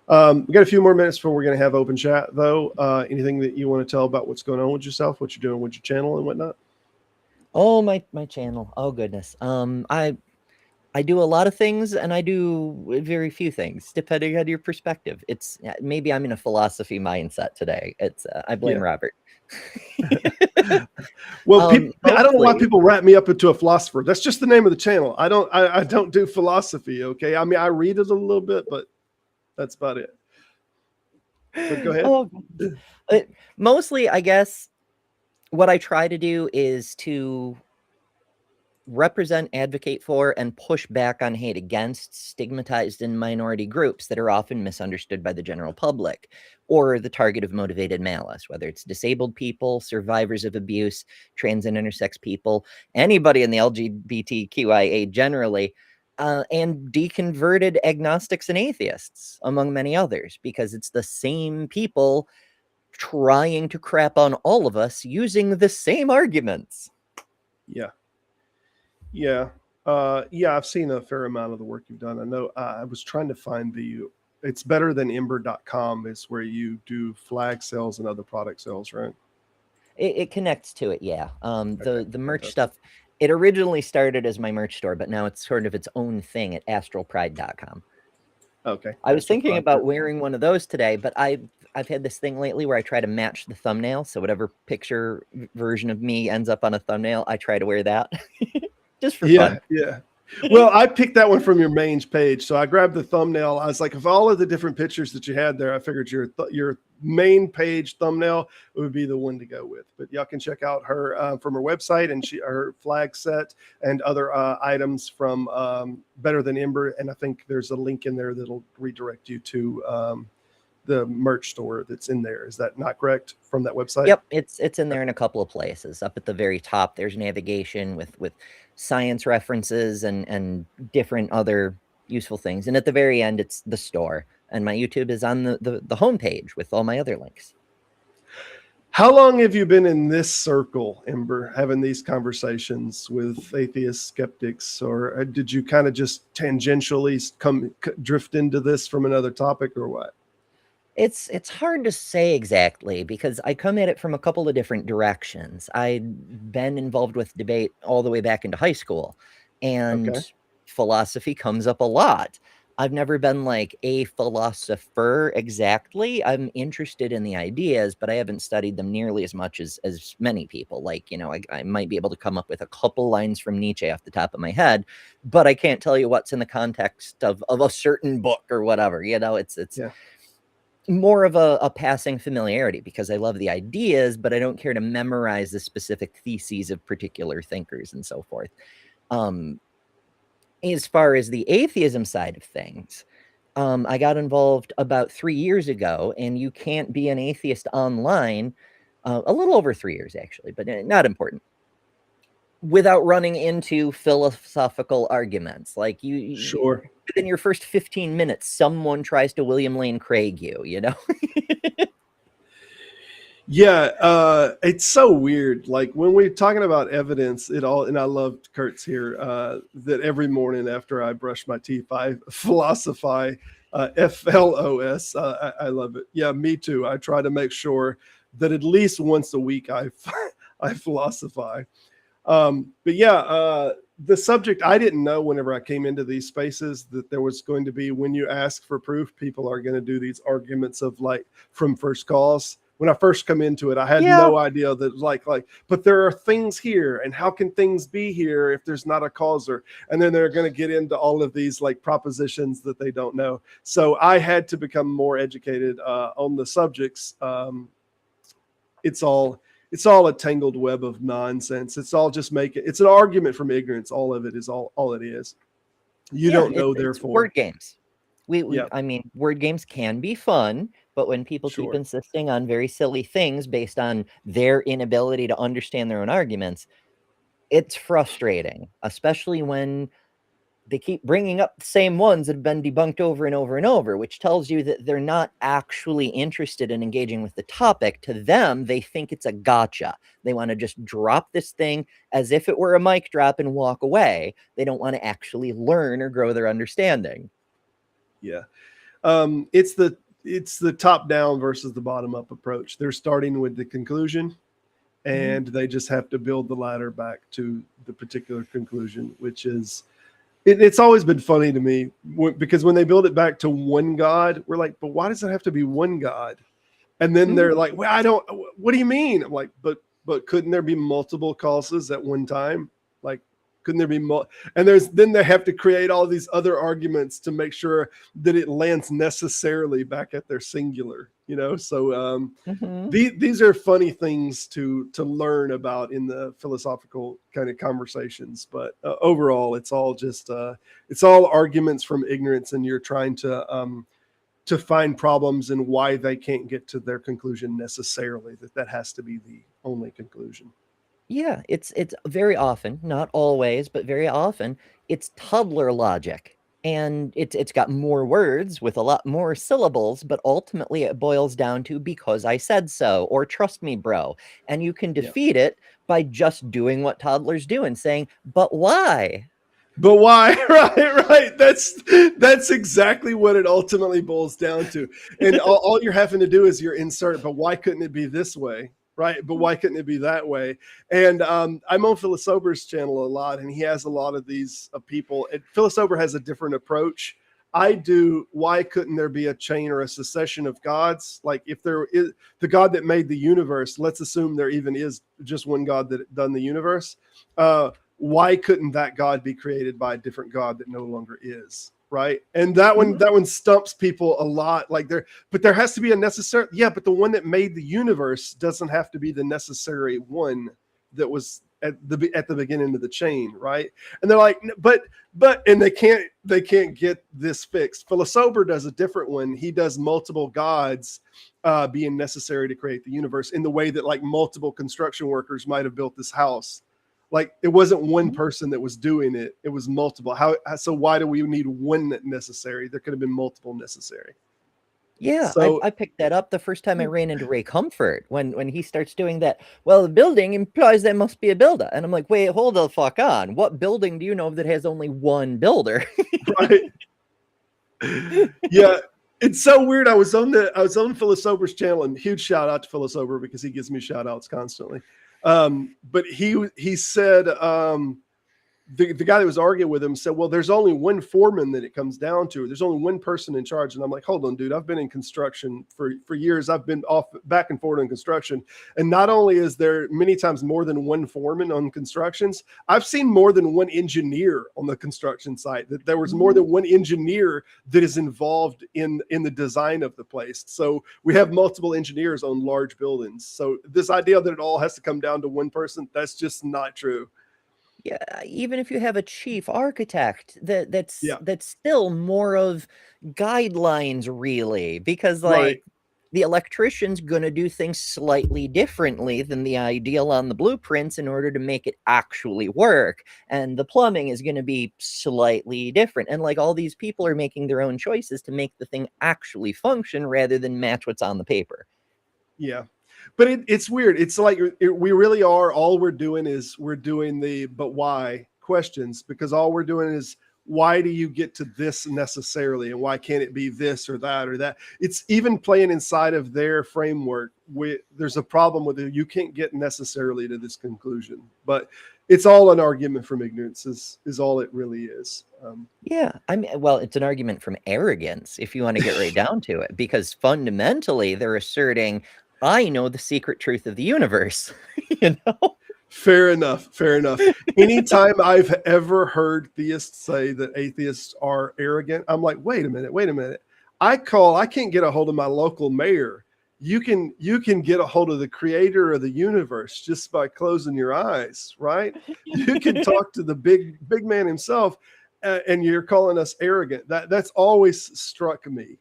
We got a few more minutes before we're going to have open chat, though. Anything that you want to tell about what's going on with yourself, what you're doing with your channel and whatnot? Oh, my channel. Oh, goodness. I do a lot of things, and I do very few things, depending on your perspective. Maybe I'm in a philosophy mindset today. I blame Robert. Well, I don't know why people wrap me up into a philosopher. That's just the name of the channel. I don't do philosophy. Okay. I mean, I read it a little bit, but that's about it. But go ahead. Oh, mostly, I guess, what I try to do is to represent, advocate for, and push back on hate against stigmatized and minority groups that are often misunderstood by the general public, or the target of motivated malice, whether it's disabled people, survivors of abuse, trans and intersex people, anybody in the LGBTQIA generally, and deconverted agnostics and atheists, among many others, because it's the same people trying to crap on all of us using the same arguments. I've seen a fair amount of the work you've done. I know I was trying to find it's better than ember.com is where you do flag sales and other product sales, right? It connects to it, yeah. The merch stuff, it originally started as my merch store, but now it's sort of its own thing at astralpride.com. Okay. I was thinking about wearing one of those today, but I've had this thing lately where I try to match the thumbnail. So whatever picture version of me ends up on a thumbnail, I try to wear that. Just for fun. Yeah. Well, I picked that one from your main page. So I grabbed the thumbnail. I was like, of all of the different pictures that you had there, I figured your main page thumbnail would be the one to go with. But y'all can check out her from her website, and her flag set and other items from Better Than Ember. And I think there's a link in there that'll redirect you to the merch store that's in there. Is that not correct, from that website? Yep, it's in there in a couple of places. Up at the very top, there's navigation with science references and different other useful things. And at the very end, it's the store. And my YouTube is on the homepage with all my other links. How long have you been in this circle, Ember, having these conversations with atheists, skeptics, or did you kind of just tangentially drift into this from another topic, or what? It's hard to say exactly, because I come at it from a couple of different directions. I'd been involved with debate all the way back into high school, and philosophy comes up a lot. I've never been like a philosopher exactly. I'm interested in the ideas, but I haven't studied them nearly as much as many people. Like, you know, I might be able to come up with a couple lines from Nietzsche off the top of my head, but I can't tell you what's in the context of a certain book or whatever. You know, it's more of a passing familiarity, because I love the ideas, but I don't care to memorize the specific theses of particular thinkers and so forth. As far as the atheism side of things, I got involved about 3 years ago, and you can't be an atheist online, a little over 3 years actually, but not important, without running into philosophical arguments. Like Sure. Within your first 15 minutes, someone tries to William Lane Craig you know? Yeah, it's so weird. Like when we're talking about evidence, and I loved Kurt's here, that every morning after I brush my teeth, I philosophize, FLOS. I love it. Yeah, me too. I try to make sure that at least once a week I philosophize. But yeah, the subject, I didn't know whenever I came into these spaces that there was going to be, when you ask for proof, people are going to do these arguments of like from first cause. When I first come into it, I had no idea that like, but there are things here, and how can things be here if there's not a causer? And then they're going to get into all of these like propositions that they don't know. So I had to become more educated on the subjects. It's all a tangled web of nonsense. It's all just it's an argument from ignorance. All of it is all it is. You don't know, therefore. Word games. I mean, word games can be fun, but when people keep insisting on very silly things based on their inability to understand their own arguments, it's frustrating, especially when they keep bringing up the same ones that have been debunked over and over and over, which tells you that they're not actually interested in engaging with the topic. To them, they think it's a gotcha. They want to just drop this thing as if it were a mic drop and walk away. They don't want to actually learn or grow their understanding. Yeah. It's the top down versus the bottom up approach. They're starting with the conclusion, and they just have to build the ladder back to the particular conclusion, which is, it's always been funny to me because when they build it back to one God, we're like, but why does it have to be one God? And then they're like, well, what do you mean? I'm like, but couldn't there be multiple causes at one time? Like, couldn't there be and then they have to create all these other arguments to make sure that it lands necessarily back at their singular, you know? So these are funny things to learn about in the philosophical kind of conversations, but overall it's all just it's all arguments from ignorance, and you're trying to find problems and why they can't get to their conclusion necessarily, that has to be the only conclusion. Yeah, it's very often, not always, but very often, it's toddler logic. And it's got more words with a lot more syllables, but ultimately it boils down to because I said so, or trust me, bro. And you can defeat it by just doing what toddlers do and saying, but why? But why? Right. That's exactly what it ultimately boils down to. And all you're having to do is your insert, but why couldn't it be this way? Right. But why couldn't it be that way? And I'm on Philosopher's channel a lot, and he has a lot of these people. Philosopher has a different approach. I do. Why couldn't there be a chain or a succession of gods? Like if there is the God that made the universe, let's assume there even is just one God that done the universe. Why couldn't that God be created by a different God that no longer is? right? And that one stumps people a lot. Like there has to be a necessary, but the one that made the universe doesn't have to be the necessary one that was at the beginning of the chain, right? And they're like, but and they can't get this fixed. Philosopher does a different one. He does multiple gods being necessary to create the universe in the way that like multiple construction workers might have built this house. Like it wasn't one person that was doing it; it was multiple. So why do we need one necessary? There could have been multiple necessary. Yeah, So, I picked that up the first time I ran into Ray Comfort when he starts doing that. Well, the building implies there must be a builder, and I'm like, wait, hold the fuck on. What building do you know that has only one builder? right? Yeah, it's so weird. I was on Philosopher's channel, and huge shout out to Philosopher because he gives me shout outs constantly. But he said the guy that was arguing with him said, well, there's only one foreman that it comes down to. There's only one person in charge. And I'm like, hold on, dude. I've been in construction for years. I've been back and forth on construction. And not only is there many times more than one foreman on constructions, I've seen more than one engineer on the construction site. That there was more than one engineer that is involved in the design of the place. So we have multiple engineers on large buildings. So this idea that it all has to come down to one person, that's just not true. Yeah, even if you have a chief architect, that's still more of guidelines, really, because like the electrician's going to do things slightly differently than the ideal on the blueprints in order to make it actually work, and the plumbing is going to be slightly different, and like all these people are making their own choices to make the thing actually function rather than match what's on the paper. Yeah. But it's weird. It's like we really are. All we're doing is we're doing the but why questions, because all we're doing is why do you get to this necessarily, and why can't it be this or that or that? It's even playing inside of their framework. There's a problem with it. You can't get necessarily to this conclusion, but it's all an argument from ignorance is all it really is. Yeah, I mean, well, it's an argument from arrogance if you want to get right down to it, because fundamentally they're asserting, I know the secret truth of the universe, you know? Fair enough. Anytime I've ever heard theists say that atheists are arrogant, I'm like, wait a minute. I can't get a hold of my local mayor. You can get a hold of the creator of the universe just by closing your eyes, right? You can talk to the big man himself, and you're calling us arrogant. That's always struck me.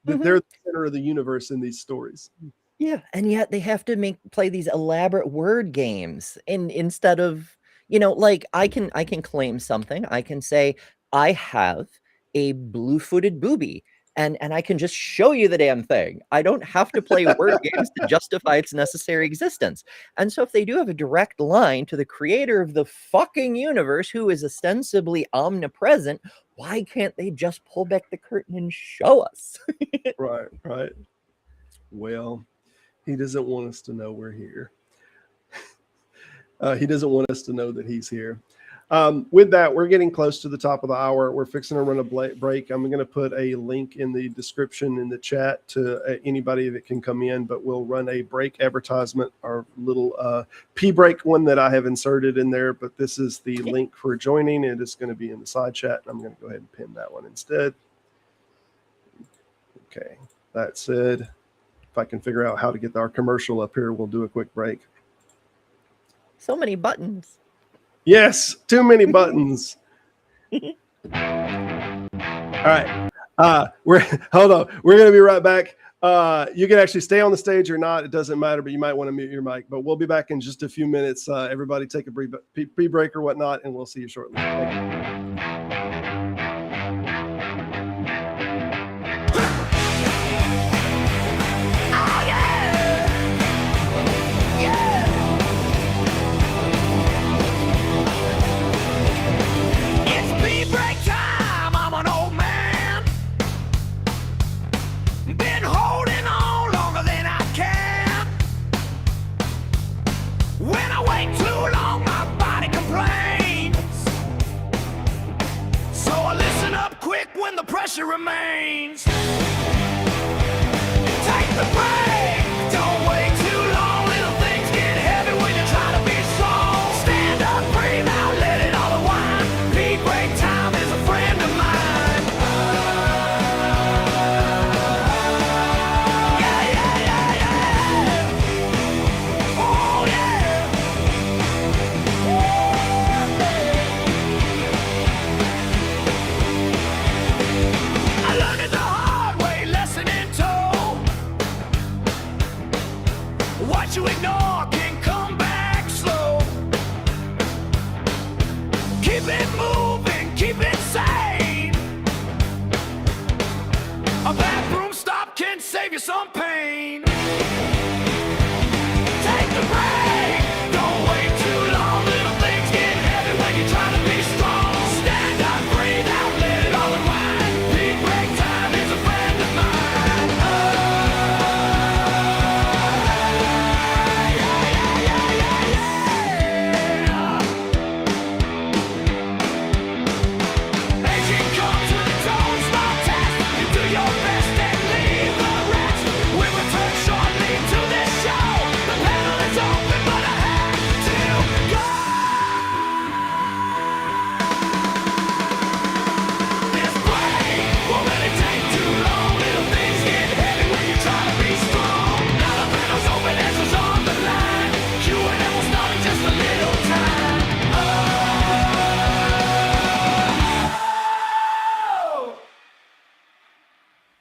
That they're the center of the universe in these stories. Yeah, and yet they have to play these elaborate word games instead of, you know, like I can claim something. I can say I have a blue-footed booby, and I can just show you the damn thing. I don't have to play word games to justify its necessary existence. And so if they do have a direct line to the creator of the fucking universe, who is ostensibly omnipresent, why can't they just pull back the curtain and show us? Right. Well, he doesn't want us to know we're here. He doesn't want us to know that he's here. With that, we're getting close to the top of the hour. We're fixing to run a break. I'm going to put a link in the description in the chat to anybody that can come in, but we'll run a break advertisement, our little P-break one that I have inserted in there, but this is the link for joining. It is going to be in the side chat, and I'm going to go ahead and pin that one instead. Okay, that said, if I can figure out how to get our commercial up here, we'll do a quick break. So many buttons. Yes, too many buttons. All right. Hold on. We're going to be right back. You can actually stay on the stage or not. It doesn't matter, but you might want to mute your mic. But we'll be back in just a few minutes. Everybody take a pre-break or whatnot, and we'll see you shortly. Thank you. When the pressure remains, take the break. Don't wait too long. Little things get heavy when you try to be strong. Stand up, breathe out, let it all unwind. Big break time is a friend of mine. what you ignore can come back slow. Keep it moving, keep it sane. A bathroom stop can save you some pain. Take the break, don't wait too long. Little things get heavy when you try to be strong. Stand up, breathe out, let it all unwind. Big break time is a friend of mine. Oh, yeah, yeah, yeah, yeah, yeah. Aging comes with its own small test. You do your best and leave the rest. We return shortly to this show. The panel is open, but I have to go. This break won't really take too long. Little things get heavy when you try to be strong. Now the panel's open, answers on the line. Q&A will start in just a little time. Oh,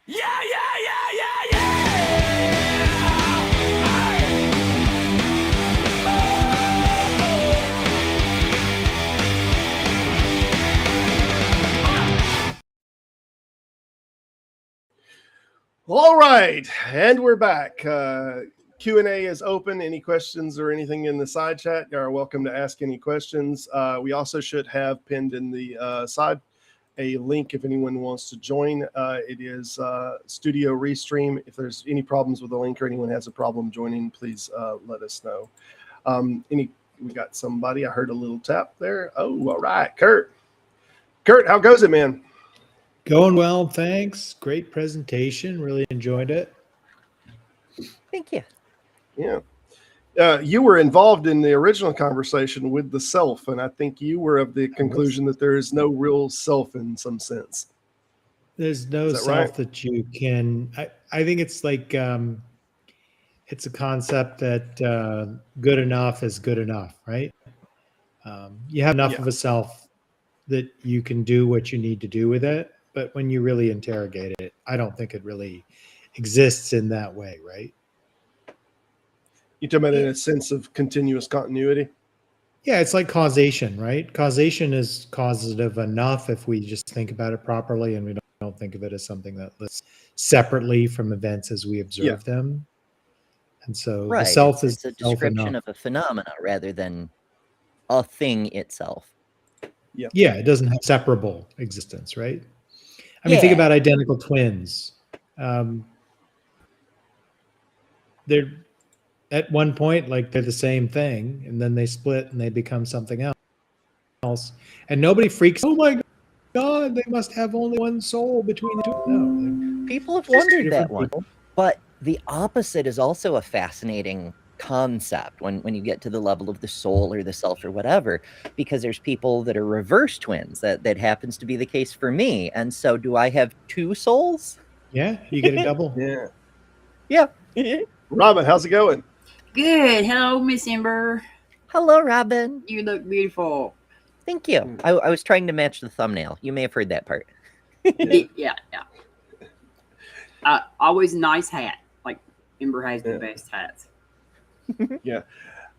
yeah, yeah, yeah, yeah, yeah. All right, and we're back. Q&A is open. Any questions or anything in the side chat, you are welcome to ask any questions. We also should have pinned in the side a link if anyone wants to join. It is Studio Restream. If there's any problems with the link or anyone has a problem joining, please let us know. We got somebody. I heard a little tap there. Oh, all right, Kurt. Kurt, how goes it, man? Going well, thanks. Great presentation. Really enjoyed it. Thank you. Yeah. You were involved in the original conversation with the self, and I think you were of the conclusion that there is no real self in some sense. There's no Is that self right? that you can. I think it's like it's a concept that good enough is good enough, right? You have enough Yeah. of a self that you can do what you need to do with it, but when you really interrogate it, I don't think it really exists in that way, right? You talking about in a sense of continuous continuity? Yeah, it's like causation, right? Causation is causative enough if we just think about it properly and we don't think of it as something that lives separately from events as we observe them. And so Right. the self is It's a self description enough. of a phenomena rather than a thing itself. Yeah, it doesn't have separable existence, right? I mean, think about identical twins. They're at one point like they're the same thing, and then they split and they become something else. And nobody freaks, oh my God, they must have only one soul between the two. No, People have just two wondered that different one. people. But the opposite is also a fascinating concept when you get to the level of the soul or the self or whatever, because there's people that are reverse twins. That happens to be the case for me. And so do I have two souls? Yeah, you get a double. Yeah. Robin, how's it going? Good. Hello, Miss Ember. Hello, Robin. You look beautiful. Thank you. I was trying to match the thumbnail. You may have heard that part. Yeah. Always a nice hat. Like Ember has the best hats. Yeah.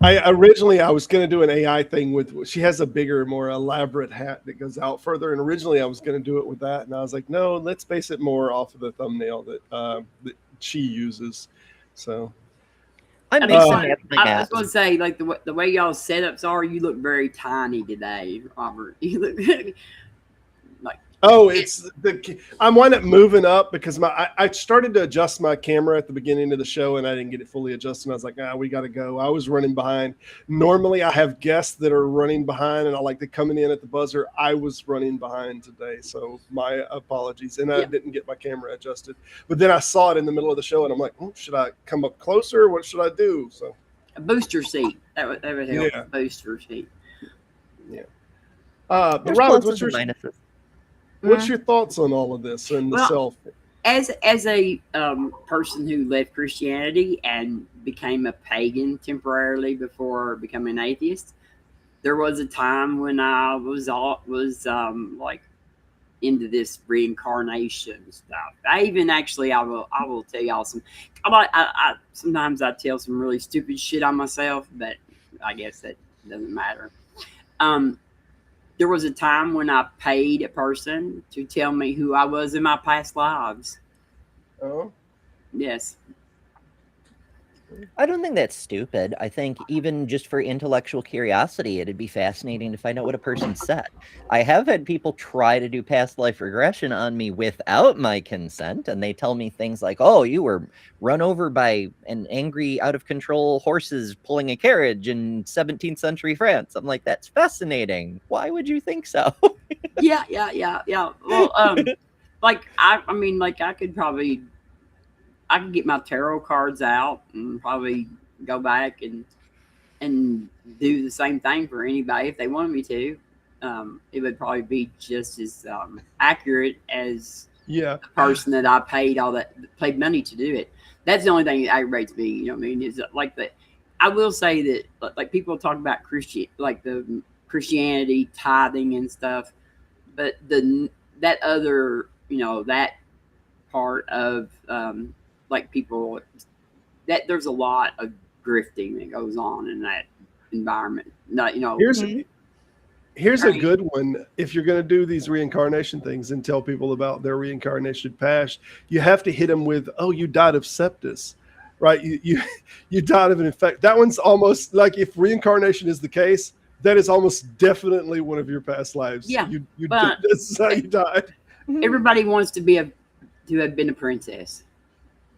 I was going to do an AI thing with, she has a bigger, more elaborate hat that goes out further. And originally I was going to do it with that. And I was like, no, let's base it more off of the thumbnail that she uses. So I was going to say, like the way y'all's setups are, you look very tiny today, Robert. You look like. Oh, I'm wind up moving up because I started to adjust my camera at the beginning of the show and I didn't get it fully adjusted. I was like, we got to go. I was running behind. Normally I have guests that are running behind and I like to coming in at the buzzer. I was running behind today. So my apologies. And I didn't get my camera adjusted, but then I saw it in the middle of the show and I'm like, should I come up closer? What should I do? So a booster seat. That would help. Yeah. Booster seat. Yeah. But Robin, what's your thoughts on all of this and the self? As a person who left Christianity and became a pagan temporarily before becoming an atheist, there was a time when I was like into this reincarnation stuff. I will tell y'all some. I sometimes I tell some really stupid shit on myself, but I guess that doesn't matter. There was a time when I paid a person to tell me who I was in my past lives. Oh, Yes. I don't think that's stupid. I think even just for intellectual curiosity, it'd be fascinating to find out what a person said. I have had people try to do past life regression on me without my consent, and they tell me things like, oh, you were run over by an angry, out of control horses pulling a carriage in 17th century France. I'm like, that's fascinating. Why would you think so? Yeah. Well, like I could get my tarot cards out and probably go back and do the same thing for anybody if they wanted me to. It would probably be just as accurate as yeah. the person that I paid money to do it. That's the only thing that aggravates me. You know what I mean? Is like that. I will say that like people talk about the Christianity tithing and stuff, but that other that part of like people that there's a lot of grifting that goes on in that environment. Not Here's a good one. If you're going to do these reincarnation things and tell people about their reincarnation past, you have to hit them with, oh, you died of sepsis, right? You died of an infection. That one's almost like, if reincarnation is the case, that is almost definitely one of your past lives. Yeah, this is how you died. Everybody wants to have been a princess.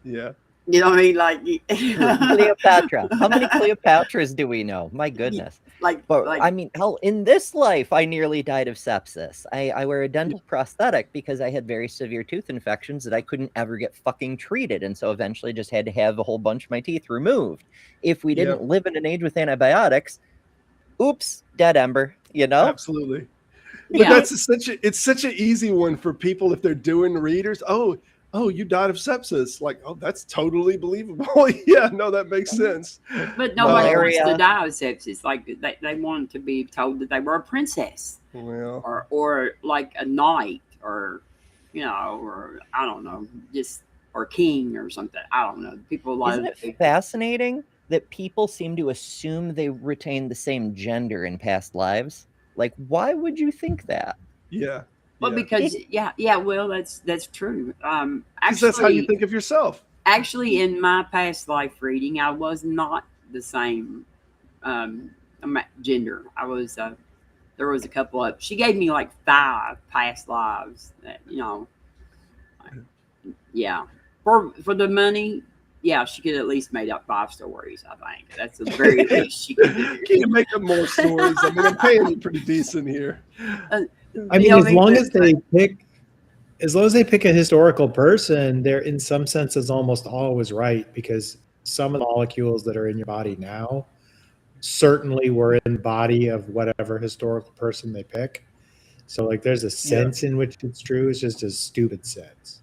Yeah. You know what I mean? Like Cleopatra. How many Cleopatras do we know? My goodness. I mean, hell, in this life, I nearly died of sepsis. I wear a dental prosthetic because I had very severe tooth infections that I couldn't ever get fucking treated. And so eventually just had to have a whole bunch of my teeth removed. If we didn't live in an age with antibiotics, oops, dead ember, Absolutely. But it's such an easy one for people if they're doing readers. Oh, you died of sepsis. Like, oh, that's totally believable. Yeah, no, that makes sense. But nobody wants to die of sepsis. Like they want to be told that they were a princess, or like a knight, or or I don't know, or king or something. I don't know. People Isn't it fascinating that people seem to assume they retain the same gender in past lives? Like, why would you think that? Yeah. Well, because well, that's true. Actually, that's how you think of yourself. Actually, in my past life reading, I was not the same gender. I was. There was a couple of. She gave me like 5 past lives. That for the money. Yeah, she could at least make up 5 stories. I think that's the very least she could do. Can you make up more stories? I mean, I'm paying you pretty decent here. I mean, as long as they pick a historical person, they're in some senses almost always right, because some of the molecules that are in your body now certainly were in the body of whatever historical person they pick. So like there's a sense in which it's true. It's just a stupid sense.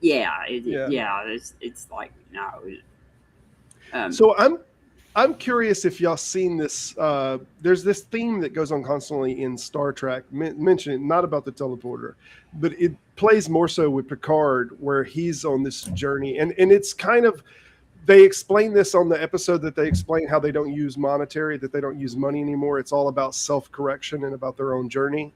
It's like no. So I'm curious if y'all seen this. There's this theme that goes on constantly in Star Trek, mentioning not about the teleporter, but it plays more so with Picard, where he's on this journey, and it's kind of, they explain this on the episode that they explain how they don't use that they don't use money anymore. It's all about self-correction and about their own journey,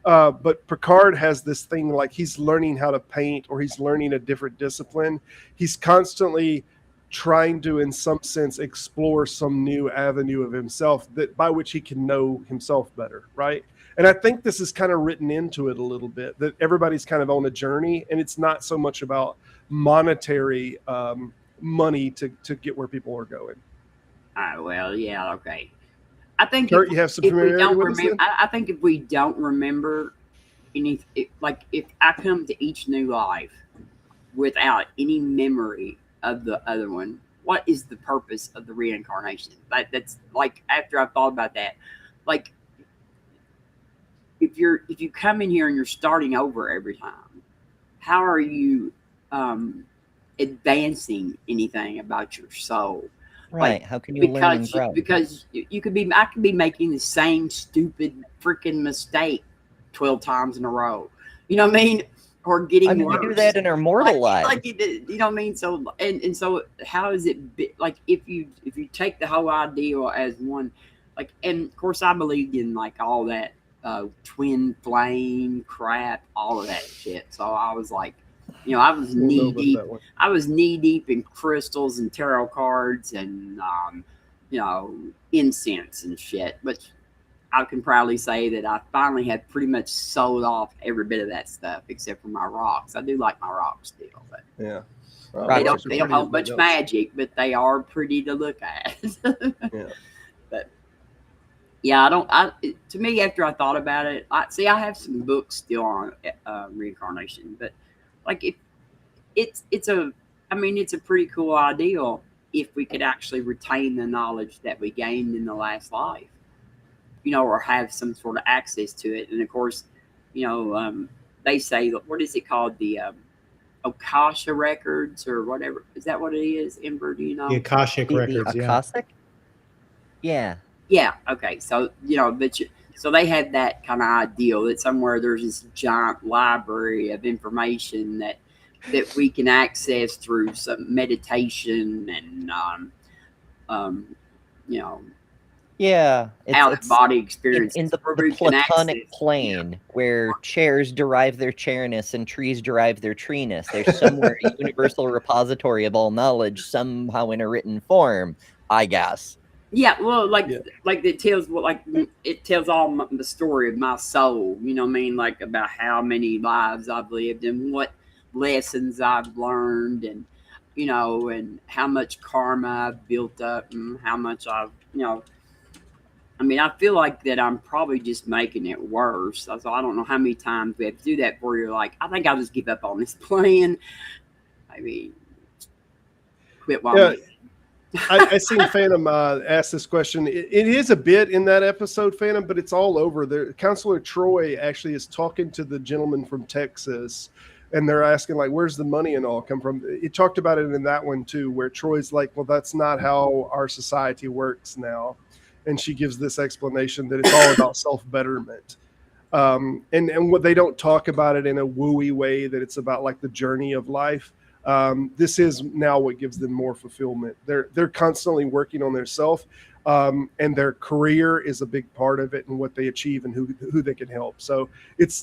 But Picard has this thing like he's learning how to paint, or he's learning a different discipline. He's constantly trying to, in some sense, explore some new avenue of himself by which he can know himself better, right? And I think this is kind of written into it a little bit, that everybody's kind of on a journey, and it's not so much about monetary money to get where people are going. Well, yeah, okay. I think Kurt, you have some familiarity with this? I think if we don't remember anything, like if I come to each new life without any memory of the other one, what is the purpose of the reincarnation? That's like, after I've thought about that, like if you come in here and you're starting over every time, how are you advancing anything about your soul? Right. How can you learn and grow? Because I could be making the same stupid freaking mistake 12 times in a row. You know what I mean? Or getting I mean, worse. we do that in our mortal lives. Like you know what I mean? So and so how is it like if you take the whole ideal as one, like, and of course I believed in like all that twin flame crap, all of that shit. So I was like, you know, I was knee deep in crystals and tarot cards and you know, incense and shit. But I can proudly say that I finally have pretty much sold off every bit of that stuff except for my rocks. I do like my rocks still, but Yeah. they don't hold much magic, but they are pretty to look at. Yeah. But yeah, to me, after I thought about it, I have some books still on reincarnation, but like it's a pretty cool ideal if we could actually retain the knowledge that we gained in the last life, you know, or have some sort of access to it. And of course, you know, they say, what is it called? The Akasha records or whatever. Is that what it is, Ember? Do you know? The Akashic records, the Akashic? Yeah. Yeah. Okay. So, you know, so they have that kind of ideal that somewhere there's this giant library of information that we can access through some meditation and, you know, yeah, out of body experience in the platonic plane, where chairs derive their chairness and trees derive their treeness. There's somewhere a universal repository of all knowledge, somehow in a written form, I guess. Yeah, well, like it tells all the story of my soul. You know what I mean? Like about how many lives I've lived and what lessons I've learned, and you know, and how much karma I've built up, and how much I've, you know. I mean, I feel like that I'm probably just making it worse. So I don't know how many times we have to do that before you're like, I think I'll just give up on this plan. I mean, quit while I seen Phantom ask this question. It is a bit in that episode, Phantom, but it's all over. There, Counselor Troy actually is talking to the gentleman from Texas, and they're asking, like, where's the money and all come from? It talked about it in that one, too, where Troy's like, well, that's not how our society works now. And she gives this explanation that it's all about self-betterment. And what they don't talk about it in a wooey way, that it's about like the journey of life. This is now what gives them more fulfillment. They're constantly working on their self, and their career is a big part of it, and what they achieve and who they can help. So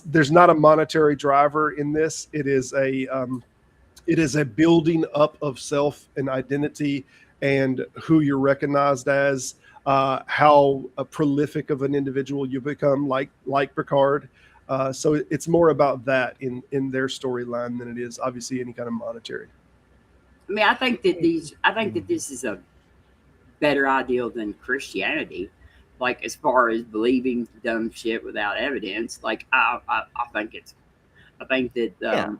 there's not a monetary driver in this. It is a building up of self and identity and who you're recognized as, how prolific of an individual you become, like Picard. So it's more about that in their storyline than it is obviously any kind of monetary. I mean, I think that this is a better ideal than Christianity. Like, as far as believing dumb shit without evidence, like I think that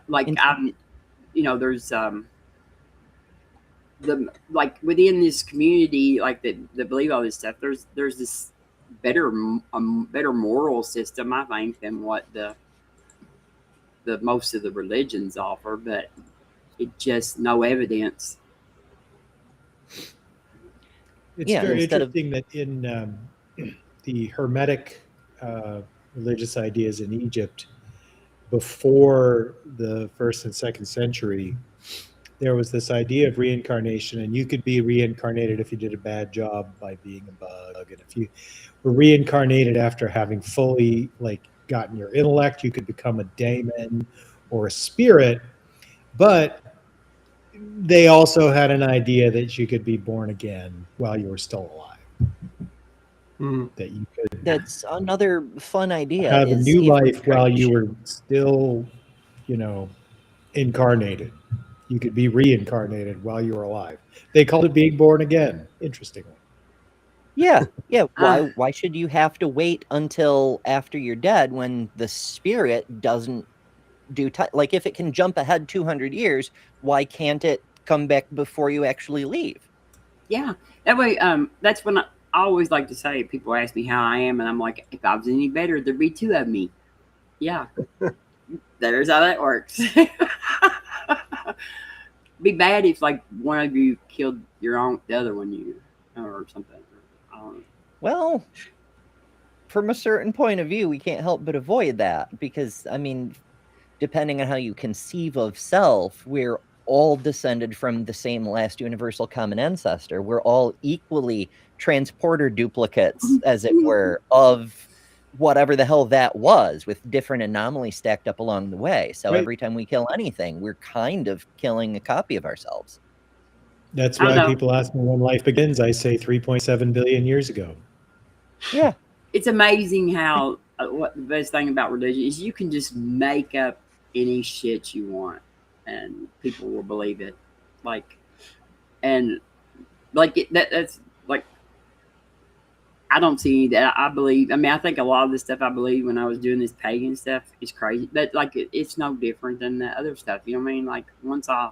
like I'm, you know, there's like within this community, like that believe all this stuff. There's this better moral system, I think, than what the most of the religions offer, but it just no evidence. It's very interesting that in the Hermetic religious ideas in Egypt before the 1st and 2nd century, there was this idea of reincarnation, and you could be reincarnated if you did a bad job by being a bug. And if you were reincarnated after having fully gotten your intellect, you could become a daemon or a spirit. But they also had an idea that you could be born again while you were still alive. That you could. That's another fun idea. Have a new life while you were still, incarnated. You could be reincarnated while you were alive. They called it being born again, interestingly. Yeah. Why should you have to wait until after you're dead when the spirit doesn't do like if it can jump ahead 200 years, why can't it come back before you actually leave? Yeah, that way. That's when I always like to say. People ask me how I am, and I'm like, if I was any better, there'd be two of me. Yeah, there's how that works. Be bad if one of you killed the other one, or something. I don't know. Well, from a certain point of view, we can't help but avoid that because, I mean, depending on how you conceive of self, we're all descended from the same last universal common ancestor. We're all equally transporter duplicates, as it were, of whatever the hell that was, with different anomalies stacked up along the way. So Wait. every time we kill anything, we're kind of killing a copy of ourselves. That's I don't why know. people ask me when life begins. I say 3.7 billion years ago. Yeah. It's amazing how what the best thing about religion is you can just make up any shit you want and people will believe it. Like, and like that's like, I don't see any that. I believe, I mean, I think a lot of the stuff I believe when I was doing this pagan stuff is crazy, but like it's no different than the other stuff. You know what I mean? Like once I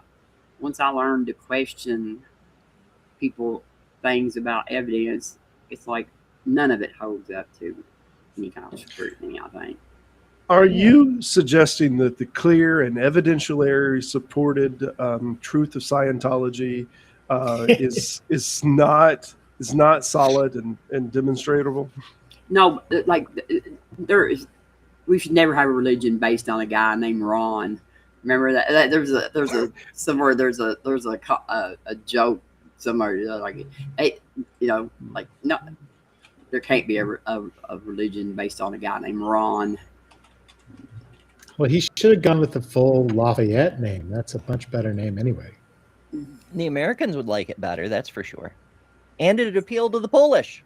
learned to question people things about evidence, it's like none of it holds up to any kind of scrutiny, I think. Are you suggesting that the clear and evidentially supported truth of Scientology is not solid and demonstrable? No, like there is. We should never have a religion based on a guy named Ron. Remember that there's a somewhere there's a joke somewhere like, hey, you know, like no, there can't be a religion based on a guy named Ron. Well, he should have gone with the full Lafayette name. That's a much better name anyway. The Americans would like it better, that's for sure. And it'd appeal to the Polish.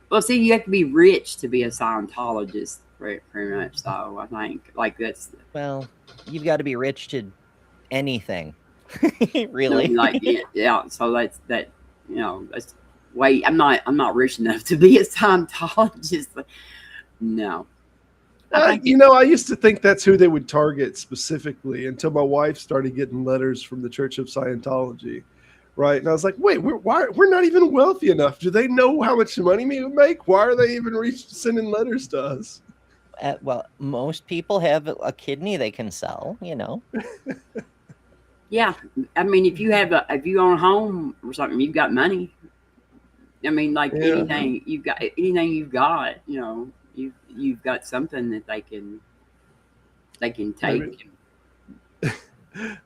Well, see, you have to be rich to be a Scientologist, pretty much. So I think like that's Well, you've got to be rich to anything, really. like yeah. So that's that. You know, that's wait. I'm not rich enough to be a Scientologist. No. I used to think that's who they would target specifically until my wife started getting letters from the Church of Scientology, right? And I was like, wait, we're not even wealthy enough. Do they know how much money we make? Why are they even sending letters to us? Well, most people have a kidney they can sell, you know. Yeah, I mean, if you own a home or something, you've got money. I mean, like anything you've got, you know, you've got something that they can take.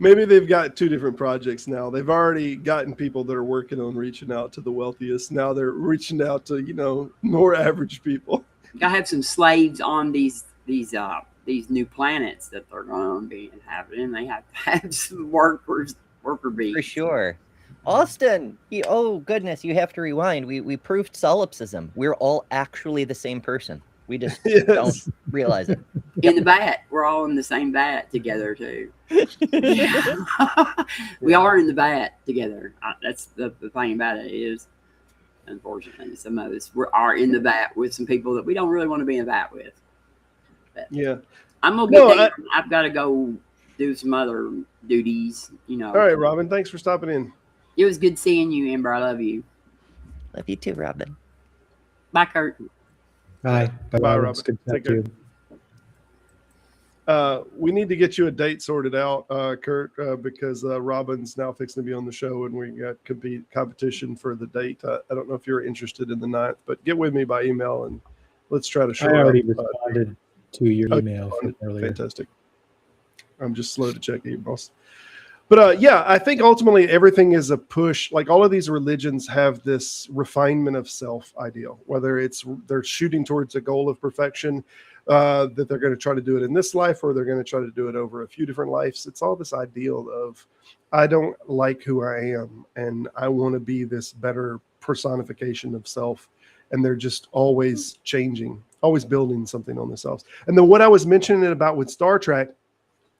Maybe they've got two different projects now. They've already gotten people that are working on reaching out to the wealthiest. Now they're reaching out to, you know, more average people. I have some slaves on these new planets that they're going to be inhabiting. They have to have some worker bees. For sure. Austin, oh goodness, you have to rewind. We proved solipsism. We're all actually the same person. We just don't realize it. In the vat. We're all in the same vat together, too. We are in the vat together. That's the thing about it is, unfortunately, some of us are in the vat with some people that we don't really want to be in the vat with. But yeah. I'm going to get down. I've got to go do some other duties, you know. All right, Robin. Thanks for stopping in. It was good seeing you, Amber. I love you. Love you too, Robin. Bye, Kurt. Bye. Bye, Robin. It's good to Take talk to you. We need to get you a date sorted out, Kurt, because Robin's now fixing to be on the show and we got competition for the date. I don't know if you're interested in the 9th, but get with me by email and let's try to show up. I already responded to your email from earlier. Fantastic. I'm just slow to check emails. But yeah, I think ultimately everything is a push. Like all of these religions have this refinement of self ideal, whether it's they're shooting towards a goal of perfection, that they're going to try to do it in this life or they're going to try to do it over a few different lives. It's all this ideal of, I don't like who I am and I want to be this better personification of self. And they're just always changing, always building something on themselves. And then what I was mentioning about with Star Trek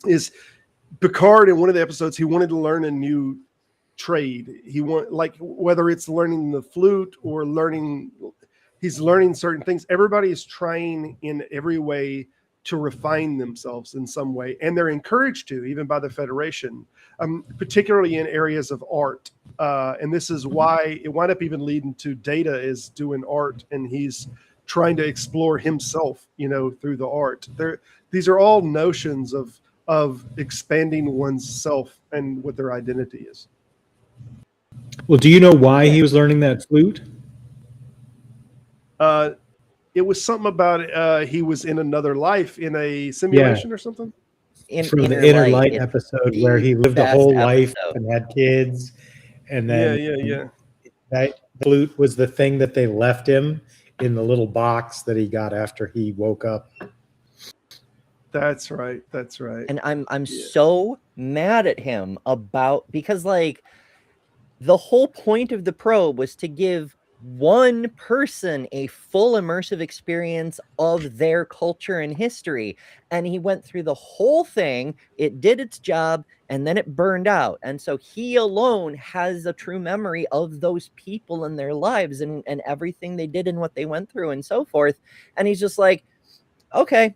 is Picard in one of the episodes, he wanted to learn a new trade. He like whether it's learning the flute or he's learning certain things. Everybody is trying in every way to refine themselves in some way. And they're encouraged to, even by the Federation, particularly in areas of art. And this is why it wound up even leading to Data is doing art and he's trying to explore himself, you know, through the art. These are all notions of expanding one's self and what their identity is. Well, do you know why he was learning that flute? It it was something about he was in another life in a simulation or something. From the Inner Light it's episode the where he lived a best whole life episode. and had kids, and then Yeah. that flute was the thing that they left him in the little box that he got after he woke up. That's right. And I'm so mad at him because like the whole point of the probe was to give one person a full immersive experience of their culture and history. And he went through the whole thing. It did its job and then it burned out. And so he alone has a true memory of those people and their lives and everything they did and what they went through and so forth. And he's just like, okay,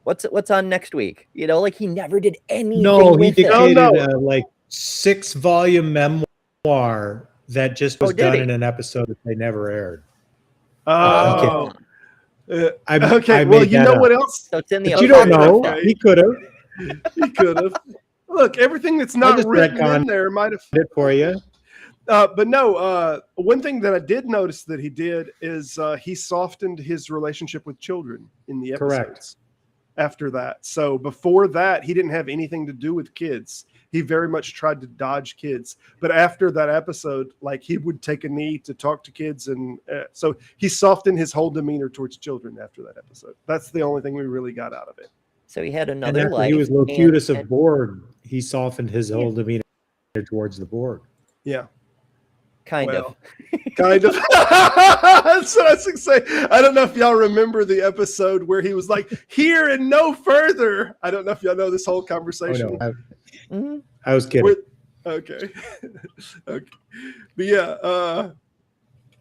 what's on next week? You know, like he never did anything. No, he with it. dictated a like 6-volume memoir that just was done in an episode that they never aired. Oh, I well, you know what else? So it's in the you don't know. Okay. He could have. He could have. Look, everything that's not written in there might have it for you. But no, one thing that I did notice that he did is he softened his relationship with children in the episodes. Correct. After that. So before that, he didn't have anything to do with kids. He very much tried to dodge kids. But after that episode, like he would take a knee to talk to kids. And so he softened his whole demeanor towards children after that episode. That's the only thing we really got out of it. So he had And another after life. he was Locutus of Borg, he softened his whole demeanor towards the Borg. Yeah. Kind of. That's what I was going to say. I don't know if y'all remember the episode where he was like, here and no further. I don't know if y'all know this whole conversation. Oh, no. I was kidding. Okay. Okay. But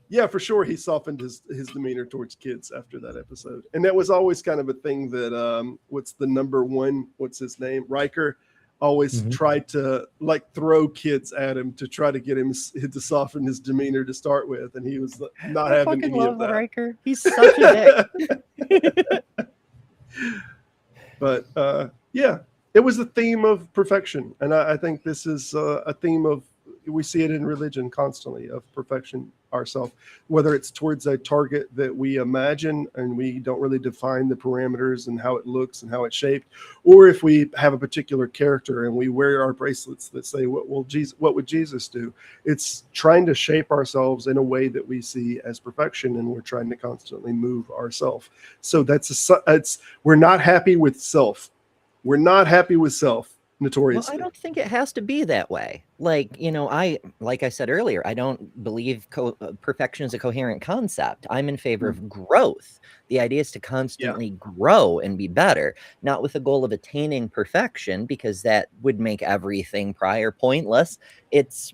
yeah, for sure he softened his demeanor towards kids after that episode. And that was always kind of a thing that what's the number one, what's his name? Riker always tried to like throw kids at him to try to get him to soften his demeanor to start with, and he was not having any of that. Riker. He's such a dick. But yeah, it was the theme of perfection, and I think this is a theme of, we see it in religion constantly, of perfection ourselves, whether it's towards a target that we imagine and we don't really define the parameters and how it looks and how it's shaped, or if we have a particular character and we wear our bracelets that say what would Jesus do. It's trying to shape ourselves in a way that we see as perfection, and we're trying to constantly move ourselves. So we're not happy with self. We're not happy with self. Notoriously. Well, I don't think it has to be that way. Like, you know, like I said earlier, I don't believe perfection is a coherent concept. I'm in favor of growth. The idea is to constantly grow and be better, not with the goal of attaining perfection, because that would make everything prior pointless. It's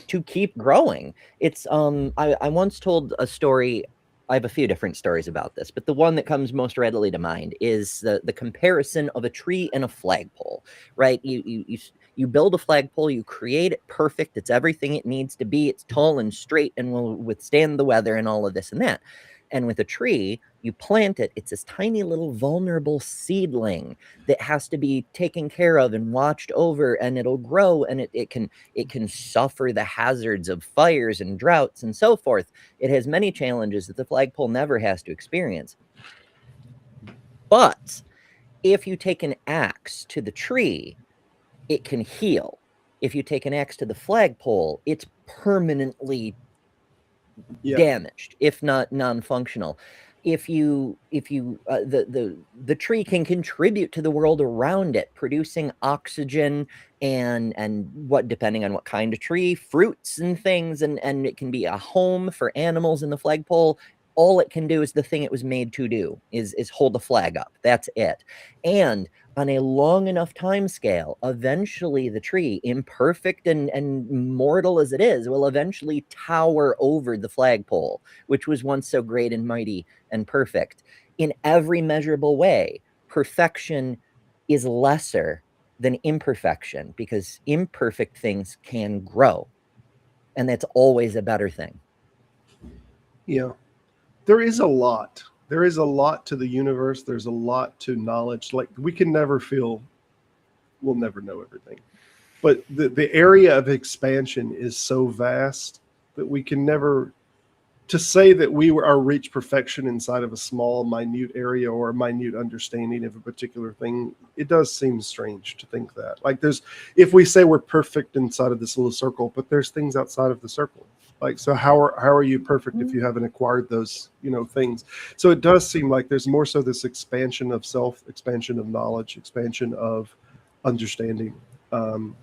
to keep growing. It's I once told a story. I have a few different stories about this, but the one that comes most readily to mind is the comparison of a tree and a flagpole, right? You build a flagpole, you create it perfect. It's everything it needs to be. It's tall and straight and will withstand the weather and all of this and that. And with a tree, you plant it. It's this tiny little vulnerable seedling that has to be taken care of and watched over, and it'll grow, and it can suffer the hazards of fires and droughts and so forth. It has many challenges that the flagpole never has to experience. But if you take an axe to the tree, it can heal. If you take an axe to the flagpole, it's permanently damaged, if not non-functional. The tree can contribute to the world around it, producing oxygen and what, depending on what kind of tree, fruits and things, and it can be a home for animals in the flagpole. All it can do is the thing it was made to do, is hold the flag up. That's it. And on a long enough time scale, eventually the tree, imperfect and mortal as it is, will eventually tower over the flagpole, which was once so great and mighty and perfect. In every measurable way, perfection is lesser than imperfection, because imperfect things can grow. And that's always a better thing. Yeah. There is a lot. There is a lot to the universe. There's a lot to knowledge. Like, we can never we'll never know everything. But the area of expansion is so vast that we can never to say that we are reach perfection inside of a small, minute area or a minute understanding of a particular thing, it does seem strange to think that. Like if we say we're perfect inside of this little circle, but there's things outside of the circle. Like, so how are you perfect if you haven't acquired those, things? So it does seem like there's more so this expansion of self, expansion of knowledge, expansion of understanding, and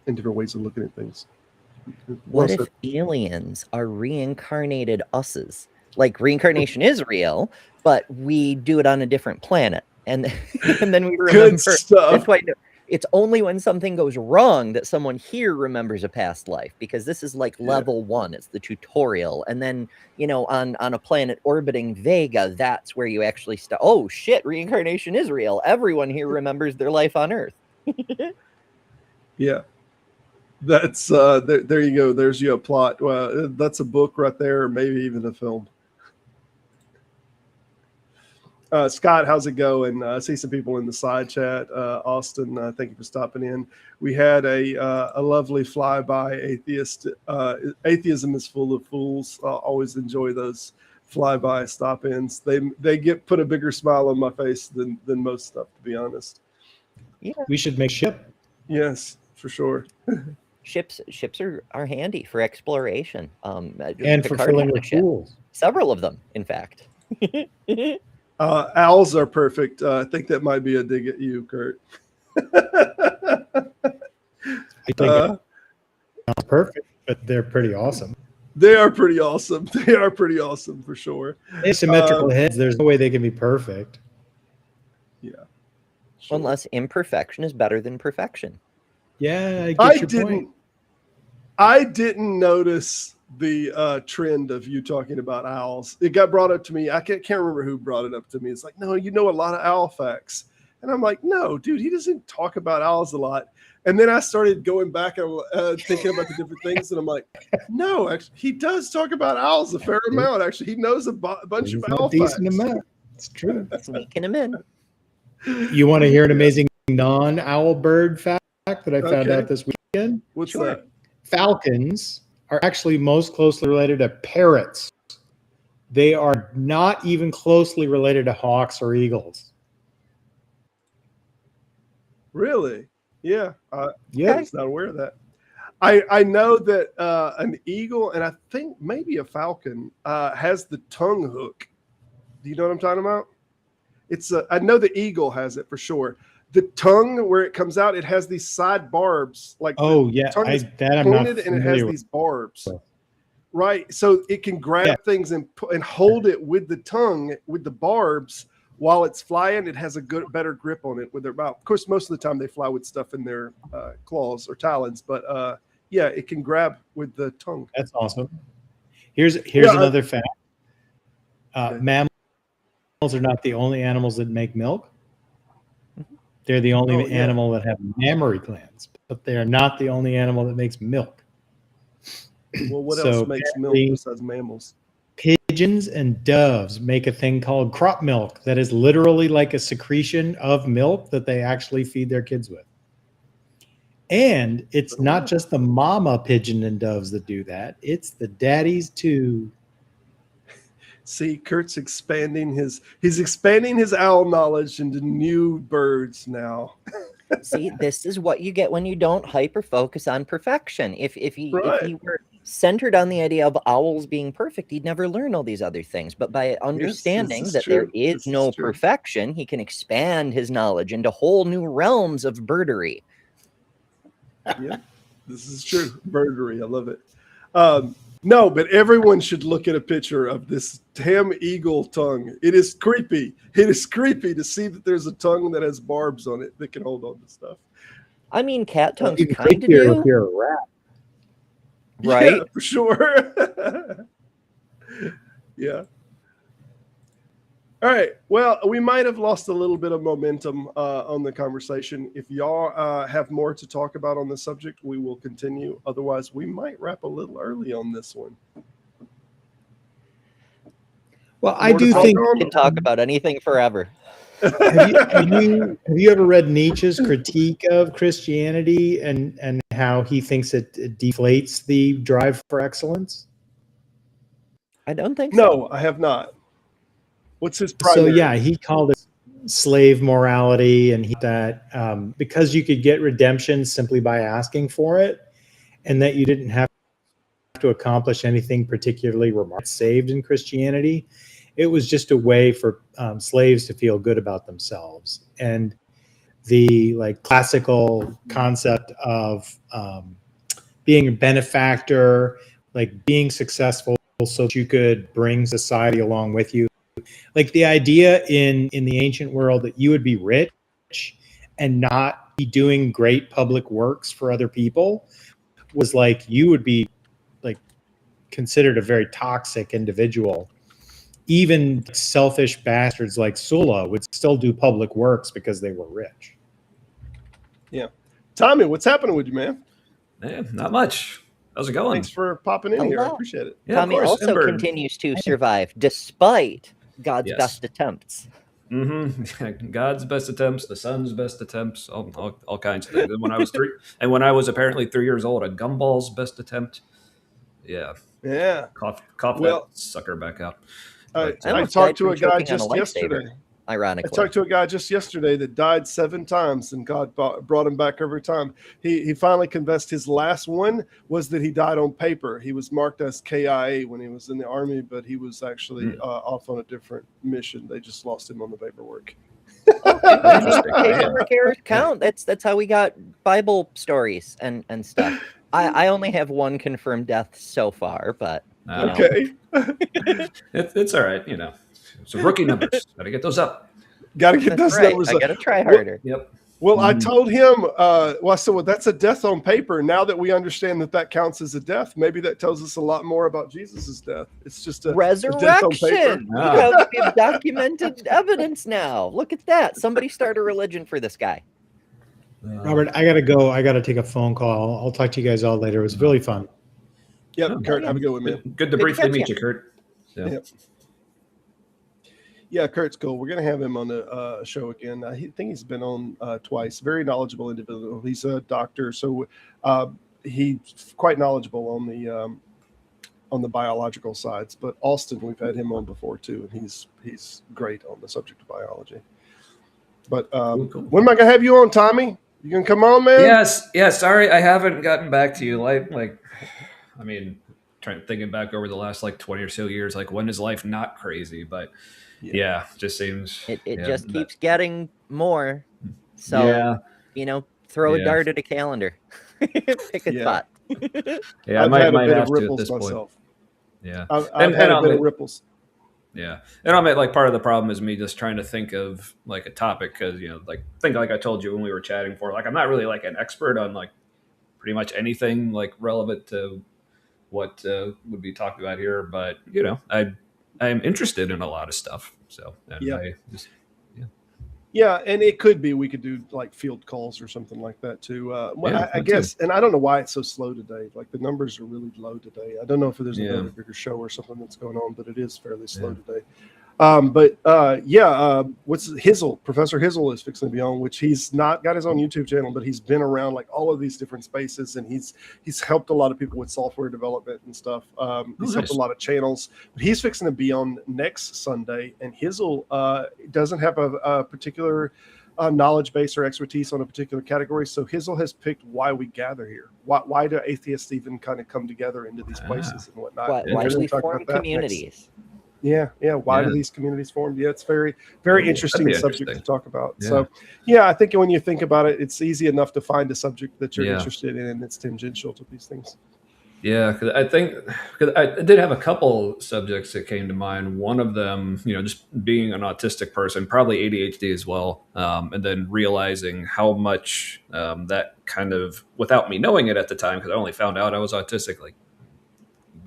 different ways of looking at things. What if aliens are reincarnated us's? Like, reincarnation is real, but we do it on a different planet, and then we remember. Good stuff. That's why it's only when something goes wrong that someone here remembers a past life, because this is like level 1. It's the tutorial, and then on a planet orbiting Vega, that's where you actually start. Oh shit! Reincarnation is real. Everyone here remembers their life on Earth. Yeah. That's there you go. There's you a plot. Well, that's a book right there, or maybe even a film. Scott, how's it going? I see some people in the side chat. Austin, thank you for stopping in. We had a lovely flyby atheist. Atheism is full of fools. I always enjoy those flyby stop-ins. They put a bigger smile on my face than most stuff, to be honest. Yeah, we should make ship. Yes, for sure. Ships are handy for exploration. And for filling with fools. Several of them, in fact. Owls are perfect. I think that might be a dig at you, Kurt. I think it's perfect, but they're pretty awesome. They are pretty awesome. They are pretty awesome for sure. Asymmetrical heads. There's no way they can be perfect. Yeah. Sure. Unless imperfection is better than perfection. Yeah, I get your point. I didn't notice the trend of you talking about owls. It got brought up to me. I can't remember who brought it up to me. It's like, no, you know a lot of owl facts. And I'm like, no, dude, he doesn't talk about owls a lot. And then I started going back and thinking about the different things. And I'm like, no, actually, he does talk about owls a fair amount. Actually, he knows a bunch of owl facts. Decent amount. It's true. Sneaking him in. You want to hear an amazing non-owl bird fact that I found out this weekend? What's that? Falcons are actually most closely related to parrots. They are not even closely related to hawks or eagles. Really? Yeah. Yeah. I was not aware of that. I know that an eagle and I think maybe a falcon has the tongue hook. Do you know what I'm talking about? I know the eagle has it for sure. The tongue, where it comes out, it has these side barbs. Like tongue is pointed and it has these barbs. Right, so it can grab things and hold it with the tongue, with the barbs, while it's flying. It has a better grip on it with their mouth. Of course, most of the time they fly with stuff in their claws or talons, but it can grab with the tongue. That's awesome. Here's another fact. Mammals are not the only animals that make milk. They're the only animal that have mammary glands, but they are not the only animal that makes milk. Well, what else makes milk besides mammals? Pigeons and doves make a thing called crop milk that is literally like a secretion of milk that they actually feed their kids with. And it's not just the mama pigeon and doves that do that. It's the daddies too. See, Kurt's expanding his owl knowledge into new birds now. See, this is what you get when you don't hyper focus on perfection. If he were centered on the idea of owls being perfect, he'd never learn all these other things. But by understanding that there is no perfection, he can expand his knowledge into whole new realms of birdery. Yeah, this is true. Birdery, I love it. No, but everyone should look at a picture of this damn eagle tongue. It is creepy. It is creepy to see that there's a tongue that has barbs on it that can hold on to stuff. I mean, cat tongues kind of do. If you're a rat. Right? Yeah, for sure. Yeah. All right. Well, we might have lost a little bit of momentum on the conversation. If y'all have more to talk about on the subject, we will continue. Otherwise, we might wrap a little early on this one. Well, I do think we can talk about anything forever. Have you ever read Nietzsche's critique of Christianity and how he thinks it deflates the drive for excellence? I don't think so. No, I have not. What's his primary? So yeah, he called it slave morality, and that because you could get redemption simply by asking for it, and that you didn't have to accomplish anything particularly remarkable saved in Christianity. It was just a way for slaves to feel good about themselves. And the like classical concept of being a benefactor, like being successful so that you could bring society along with you. Like the idea in the ancient world that you would be rich and not be doing great public works for other people was like you would be like considered a very toxic individual. Even selfish bastards like Sulla would still do public works because they were rich. Yeah. Tommy, what's happening with you, man? Man, not much. How's it going? Thanks for popping in here. I Hello. appreciate it. Yeah, Tommy of course, also Ember. continues to survive despite God's Yes. best attempts. Mm-hmm. God's best attempts, the sun's best attempts, all kinds of things. And when I was apparently 3 years old, a gumball's best attempt. Yeah, Yeah. cough Well, that sucker back out. I But, almost talked died to from a guy choking on a just lightsaber, yesterday. I Ironically. talked to a guy just yesterday that died 7 times, and God brought him back every time. He finally confessed his last one was that he died on paper. He was marked as KIA when he was in the army, but he was actually off on a different mission. They just lost him on the paperwork. Interesting. Paperwork errors count. That's how we got Bible stories and stuff. I only have one confirmed death so far, but you know. Okay. It's all right, you know. So rookie numbers, gotta get those up. Got to get That's those right. numbers I up. gotta try harder. Yep. Well, I told him, I said, well, that's a death on paper. Now that we understand that counts as a death, maybe that tells us a lot more about Jesus's death. It's just a death on paper. Resurrection. We have documented evidence now. Look at that. Somebody start a religion for this guy. Robert, I gotta go. I gotta take a phone call. I'll talk to you guys all later. It was really fun. Yep, Kurt, have a good one, man. Good to Good briefly catch meet ya. you, Kurt. Yeah. Yep. Yeah, Kurt's cool. We're going to have him on the show again. I think he's been on twice. Very knowledgeable individual. He's a doctor, so he's quite knowledgeable on the biological sides. But Austin, we've had him on before too, and he's great on the subject of biology. But Cool. when am I going to have you on, Tommy? You can come on, man? Yes. Yeah. Sorry, I haven't gotten back to you. I mean, thinking back over the last 20 or so years, when is life not crazy? But yeah, just seems It just keeps getting more. So throw a dart at a calendar. Pick a spot. Yeah, I've had a might bit have of to at ripples this point. myself. Yeah, I've had a bit of ripples. Yeah, and I'll admit, part of the problem is me just trying to think of a topic because think I told you when we were chatting before, I'm not really an expert on pretty much anything relevant to what would be talked about here, but I'm interested in a lot of stuff. So Yeah, and it could be we could do field calls or something like that too. I guess, and I don't know why it's so slow today. The numbers are really low today. I don't know if there's another bigger show or something that's going on, but it is fairly slow today. What's Hizzle? Professor Hizzle is fixing to be on, which he's not got his own YouTube channel, but he's been around all of these different spaces, and he's helped a lot of people with software development and stuff. He's helped a lot of channels, but he's fixing to be on next Sunday. And Hizzle doesn't have a particular knowledge base or expertise on a particular category, so Hizzle has picked why we gather here. Why do atheists even kind of come together into these places and whatnot? Why do we form communities? Yeah. Why do these communities form? Yeah, it's very, very interesting subject to talk about. Yeah. So, I think when you think about it, it's easy enough to find a subject that you're interested in and it's tangential to these things. Yeah, because I did have a couple subjects that came to mind. One of them, just being an autistic person, probably ADHD as well, and then realizing how much that kind of, without me knowing it at the time, because I only found out I was autistic a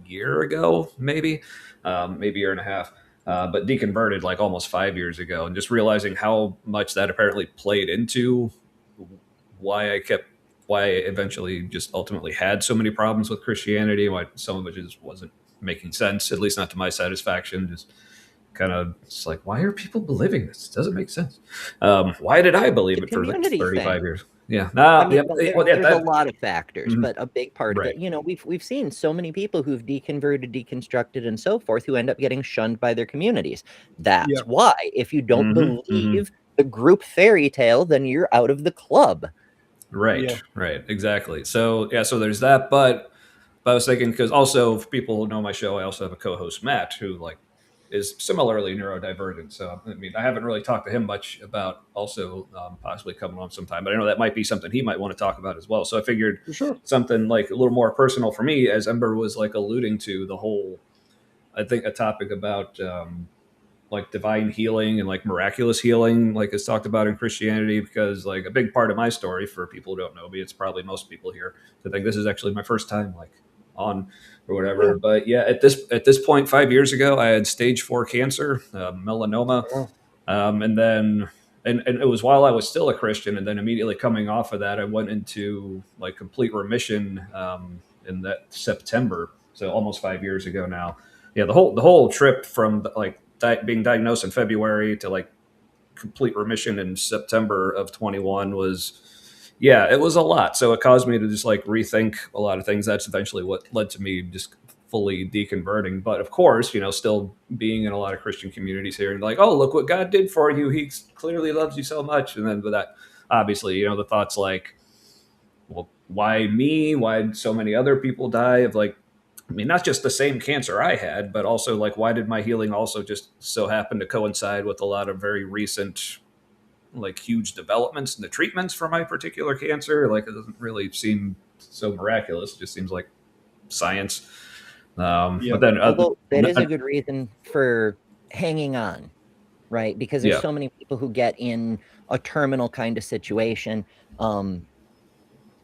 year ago, maybe a year and a half, but deconverted almost 5 years ago, and just realizing how much that apparently played into why I eventually just ultimately had so many problems with Christianity, why some of it just wasn't making sense, at least not to my satisfaction. Just kind of, it's why are people believing this? It doesn't make sense. Why did I believe it for 35 years? Yeah. I Nah, mean, yeah, but well, yeah, there's a lot of factors, Mhm. but a big part of Right. it, we've seen so many people who've deconverted, deconstructed, and so forth, who end up getting shunned by their communities. That's Yeah. why, if you don't believe the group fairy tale, then you're out of the club. Right, Yeah. right, exactly. So yeah, so there's that. But I was thinking, because also, if people who know my show, I also have a co-host, Matt, who like is similarly neurodivergent. So I mean, I haven't really talked to him much about also possibly coming on sometime, but I know that might be something he might want to talk about as well. So I figured For sure. something like a little more personal for me, as Ember was like alluding to, the whole, I think, a topic about like divine healing and like miraculous healing, like is talked about in Christianity, because like a big part of my story, for people who don't know me, it's probably most people here, I think this is actually my first time like on or whatever. Yeah. But yeah, at this point, 5 years ago, I had stage 4 cancer, melanoma, Oh, and then and it was while I was still a Christian, and then immediately coming off of that, I went into like complete remission in that September, so almost 5 years ago now. Yeah, the whole trip from like being diagnosed in February to like complete remission in September of 21 was, yeah, it was a lot. So it caused me to just like rethink a lot of things. That's eventually what led to me just fully deconverting. But of course, still being in a lot of Christian communities here and like, oh, look what God did for you. He clearly loves you so much. And then with that, obviously, the thoughts like, well, why me? Why did so many other people die of like, I mean, not just the same cancer I had, but also like, why did my healing also just so happen to coincide with a lot of very recent, like huge developments in the treatments for my particular cancer? Like, it doesn't really seem so miraculous. It just seems like science. Yeah. But then, Although that is a good reason for hanging on, right? Because there's yeah, so many people who get in a terminal kind of situation.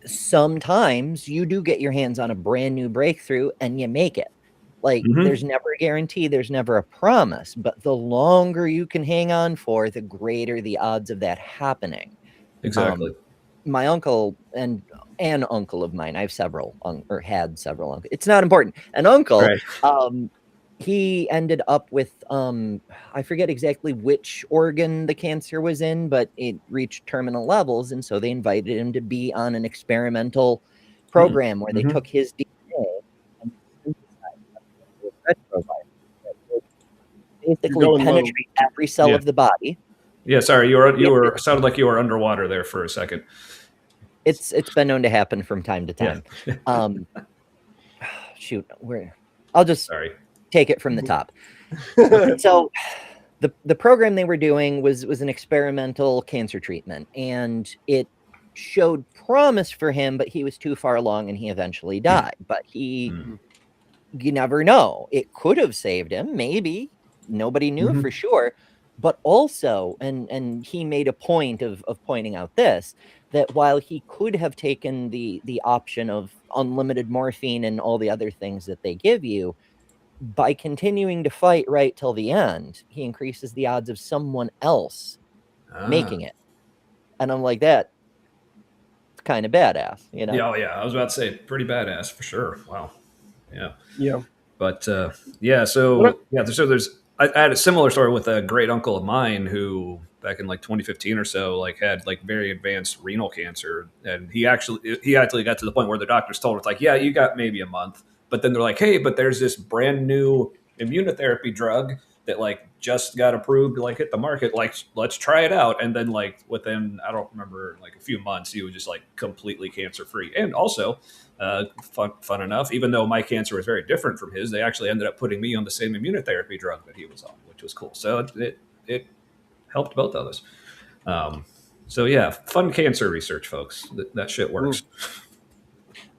Sometimes you do get your hands on a brand new breakthrough and you make it. Like, there's never a guarantee, there's never a promise, but the longer you can hang on for, the greater the odds of that happening. exactly. My uncle and an uncle of mine, I have several or had several uncles. It's not important. An uncle, Right. he ended up with I forget exactly which organ the cancer was in, but it reached terminal levels, and so they invited him to be on an experimental program where they took his DNA and synthesized it into a retrovirus that would basically going low. penetrate every cell Yeah. of the body. Yeah, sorry, you were sounded like you were underwater there for a second. It's been known to happen from time to time. Yeah. Shoot, I'll just Sorry. take it from the top. So the program they were doing was an experimental cancer treatment, and it showed promise for him, but he was too far along and he eventually died. But you never know. It could have saved him, maybe. Nobody knew for sure. But also, and he made a point of pointing out this, that while he could have taken the option of unlimited morphine and all the other things that they give you, by continuing to fight right till the end, he increases the odds of someone else making it. And I'm like, that's kind of badass, Yeah, oh yeah. I was about to say pretty badass for sure. Wow. Yeah. Yeah. But yeah, so I had a similar story with a great uncle of mine who back in like 2015 or so like had like very advanced renal cancer, and he actually got to the point where the doctors told him, it's like, yeah, you got maybe a month, but then they're like, hey, but there's this brand new immunotherapy drug that like just got approved to like hit the market, like let's try it out. And then like within, I don't remember, like a few months, he was just like completely cancer free. And also fun enough, even though my cancer was very different from his, they actually ended up putting me on the same immunotherapy drug that he was on, which was cool. So it helped both of us. So yeah, fun cancer research, folks. That shit works.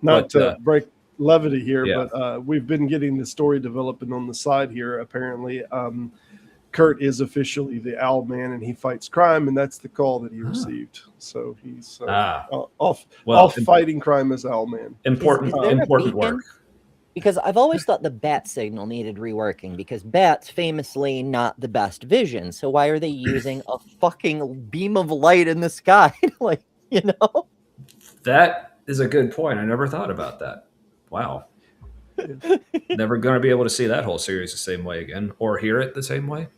Not to break levity here, yeah. but we've been getting the story developing on the side here. Apparently, Kurt is officially the Owl Man, and he fights crime, and that's the call that he received. So he's off fighting crime as Owl Man. Important work. Because I've always thought the bat signal needed reworking, because bats famously not the best vision. So why are they using a fucking beam of light in the sky? Like, That is a good point. I never thought about that. Wow. Never going to be able to see that whole series the same way again, or hear it the same way.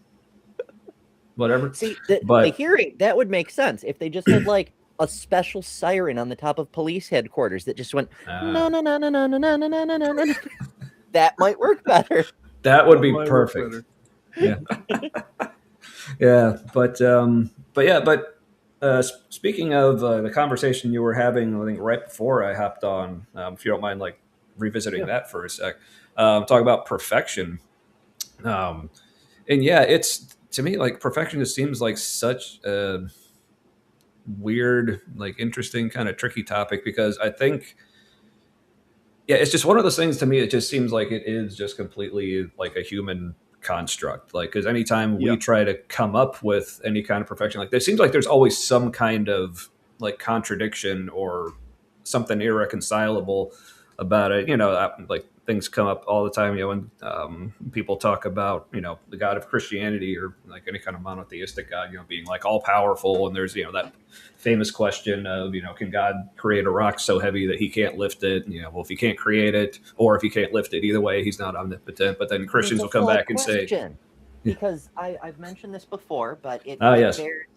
Whatever. See, the hearing, that would make sense if they just had like a special siren on the top of police headquarters that just went no no no no no no no no no no no no. That might work better. That would be might work perfect. better. Yeah. Yeah, but speaking of the conversation you were having, I think right before I hopped on, if you don't mind, like revisiting that for a sec, talk about perfection. And yeah, it's to me like perfection just seems like such a weird, like interesting, kind of tricky topic because I think, yeah, it's just one of those things to me. It just seems like it is just completely like a human construct. Like, because anytime we try to come up with any kind of perfection, like there seems like there's always some kind of like contradiction or something irreconcilable about it. You know, like things come up all the time. You know, when people talk about, you know, the God of Christianity or like any kind of monotheistic God, you know, being like all powerful, and there's, you know, that famous question of, you know, can God create a rock so heavy that he can't lift it? You know, well, if he can't create it or if he can't lift it, either way, he's not omnipotent. But then Christians will come back and say, because I've mentioned this before, but it yes. bears,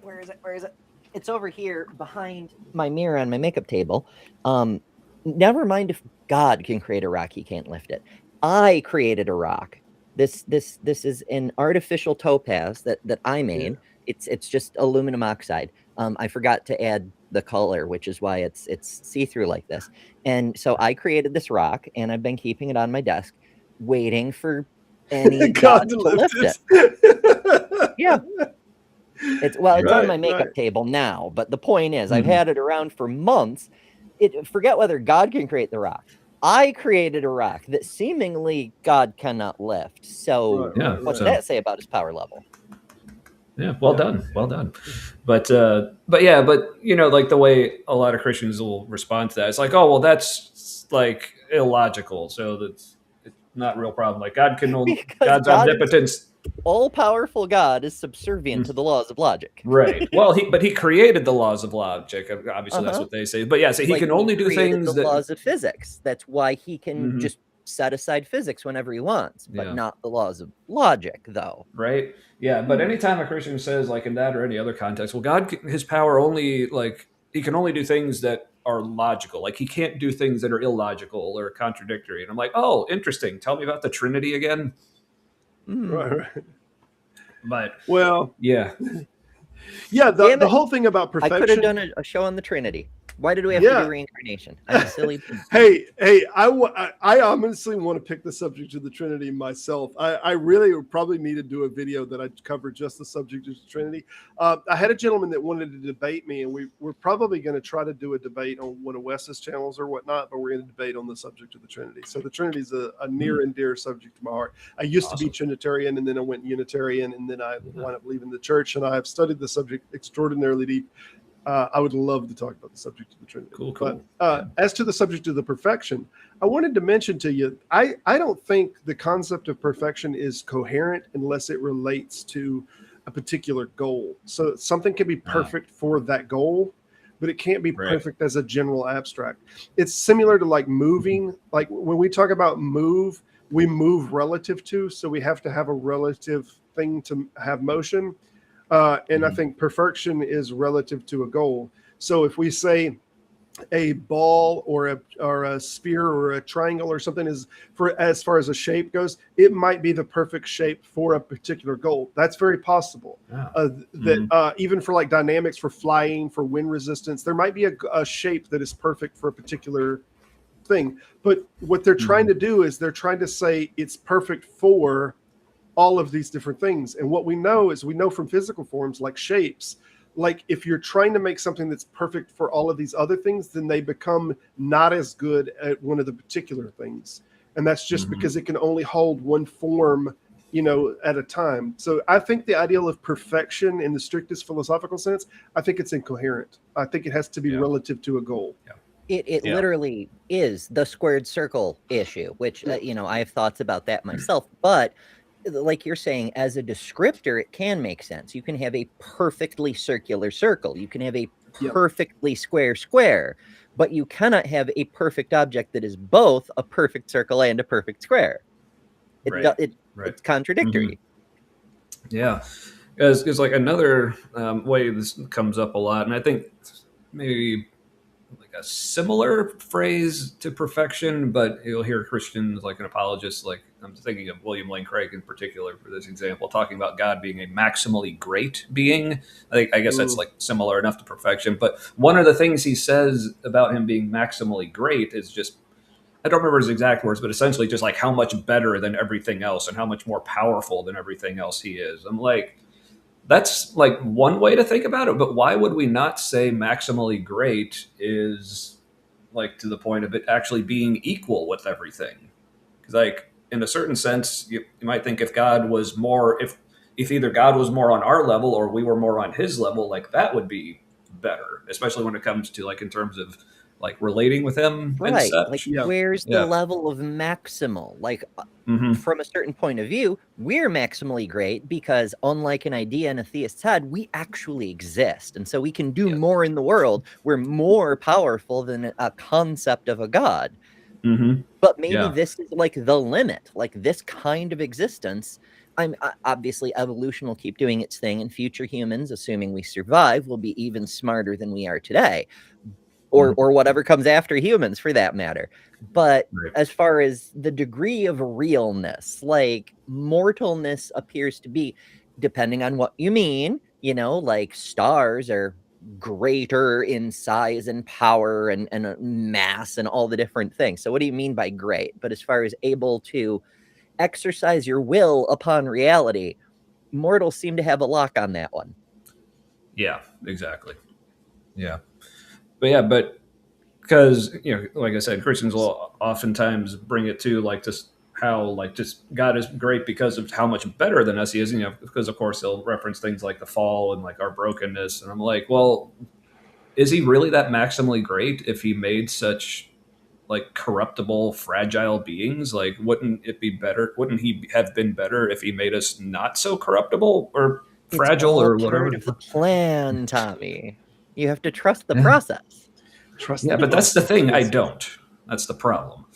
where is it? It's over here behind my mirror on my makeup table. Never mind if God can create a rock, he can't lift it. I created a rock. This is an artificial topaz that I made. Yeah. It's just aluminum oxide. I forgot to add the color, which is why it's see-through like this. And so I created this rock, and I've been keeping it on my desk, waiting for any God to lift it. Yeah. It's on my makeup table now, but the point is, I've had it around for months. Forget whether God can create the rock. I created a rock that seemingly God cannot lift. So what's that say about his power level? Yeah, well done. But you know, like the way a lot of Christians will respond to that, it's like, oh, well, that's like illogical. So that's it's not a real problem. Like God's omnipotence. All-powerful God is subservient to the laws of logic. Right. Well, he created the laws of logic. Obviously, that's what they say. But yeah, so he can only do things the laws of physics. That's why he can just set aside physics whenever he wants, but not the laws of logic, though. Right. Yeah. But anytime a Christian says, like in that or any other context, well, God, his power only, like, he can only do things that are logical. Like, he can't do things that are illogical or contradictory. And I'm like, oh, interesting. Tell me about the Trinity again. Right. But yeah. The whole thing about perfection. I could have done a show on the Trinity. Why did we have to do reincarnation? I'm silly. Hey, I honestly want to pick the subject of the Trinity myself. I really probably need to do a video that I cover just the subject of the Trinity. I had a gentleman that wanted to debate me, and we're probably going to try to do a debate on one of Wes's channels or whatnot, but we're going to debate on the subject of the Trinity. So the Trinity is a near and dear subject to my heart. I used to be Trinitarian, and then I went Unitarian, and then I wound up leaving the church, and I have studied the subject extraordinarily deep. I would love to talk about the subject of the Trinity. Cool. But as to the subject of the perfection, I wanted to mention to you, I don't think the concept of perfection is coherent unless it relates to a particular goal. So something can be perfect for that goal, but it can't be perfect as a general abstract. It's similar to like moving. Like when we talk about move, we move relative to, so we have to have a relative thing to have motion. And I think perfection is relative to a goal. So if we say a ball or a sphere or a triangle or something is for as far as a shape goes, it might be the perfect shape for a particular goal. That's very possible. Even for like dynamics, for flying, for wind resistance, there might be a shape that is perfect for a particular thing. But what they're trying to do is they're trying to say it's perfect for all of these different things. And what we know is we know from physical forms like shapes, like if you're trying to make something that's perfect for all of these other things, then they become not as good at one of the particular things. And that's just because it can only hold one form, at a time. So I think the ideal of perfection in the strictest philosophical sense, I think it's incoherent. I think it has to be relative to a goal. It literally is the squared circle issue, which, I have thoughts about that myself, but like you're saying, as a descriptor, it can make sense. You can have a perfectly circular circle. You can have a perfectly square, but you cannot have a perfect object that is both a perfect circle and a perfect square. It's contradictory. Yeah. Because like another way this comes up a lot, and I think maybe like a similar phrase to perfection, but you'll hear Christians like an apologist, like I'm thinking of William Lane Craig in particular for this example, talking about God being a maximally great being. I guess that's like similar enough to perfection. But one of the things he says about him being maximally great is just, I don't remember his exact words, but essentially just like how much better than everything else and how much more powerful than everything else he is. I'm like, that's like one way to think about it, but why would we not say maximally great is like to the point of it actually being equal with everything? Because like in a certain sense, you might think if God was more, if either God was more on our level or we were more on his level, like that would be better, especially when it comes to like in terms of like relating with him and Right. such. Like, where's the level of maximal? Like, from a certain point of view, we're maximally great because, unlike an idea in a theist's head, we actually exist. And so we can do more in the world. We're more powerful than a concept of a god. But maybe this is like the limit, like this kind of existence. Obviously, evolution will keep doing its thing, and future humans, assuming we survive, will be even smarter than we are today. Or whatever comes after humans, for that matter. But as far as the degree of realness, like mortalness appears to be, depending on what you mean, you know, like stars are greater in size and power and mass and all the different things. So what do you mean by great? But as far as able to exercise your will upon reality, mortals seem to have a lock on that one. Yeah, exactly. Yeah. But because, you know, like I said, Christians will oftentimes bring it to like just how like just God is great because of how much better than us he is, you know, because of course they'll reference things like the fall and like our brokenness. And I'm like, well, is he really that maximally great if he made such like corruptible, fragile beings? Like, wouldn't it be better? Wouldn't he have been better if he made us not so corruptible or fragile or whatever? Part of the plan, Tommy. You have to trust the process. But that's the thing. I don't. That's the problem.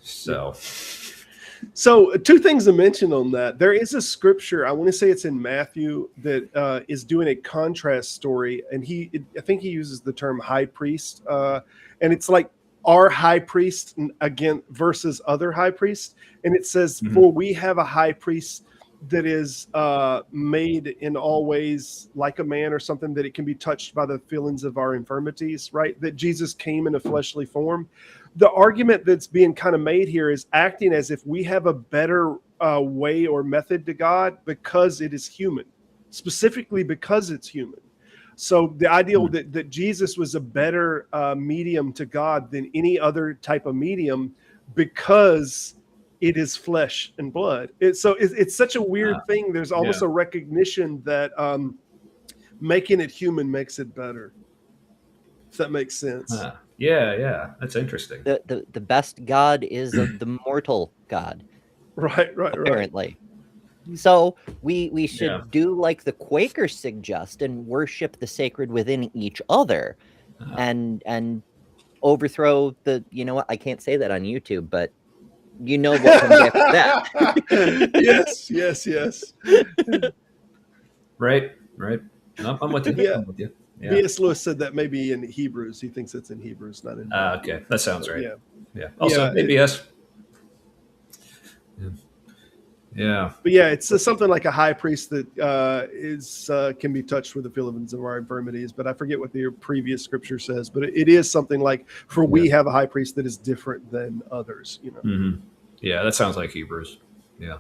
So two things to mention on that. There is a scripture, I want to say it's in Matthew, that is doing a contrast story. And I think he uses the term high priest. And it's like our high priest again versus other high priests. And it says, for we have a high priest that is made in all ways like a man, or something, that it can be touched by the feelings of our infirmities, right? That Jesus came in a fleshly form. The argument that's being kind of made here is acting as if we have a better way or method to God because it is human, specifically because it's human. So the ideal that Jesus was a better medium to God than any other type of medium because it is flesh and blood. It's such a weird thing. There's almost a recognition that making it human makes it better. If that makes sense. Yeah, that's interesting. The best God is the mortal God. Right. Apparently. So we should do like the Quakers suggest and worship the sacred within each other, and overthrow the. You know what? I can't say that on YouTube, but you know what comes after that. Yes. Right. No, I'm with you. Yeah. I'm with you. Yeah. V.S. Lewis said that maybe in Hebrews. He thinks it's in Hebrews, not in. Okay, that sounds right. Yeah. Also, maybe yes. Yeah. But yeah, it's something like a high priest that can be touched with the feelings of our infirmities. But I forget what the previous scripture says. But it is something like, for we have a high priest that is different than others. You know. Yeah, that sounds like Hebrews. Yeah.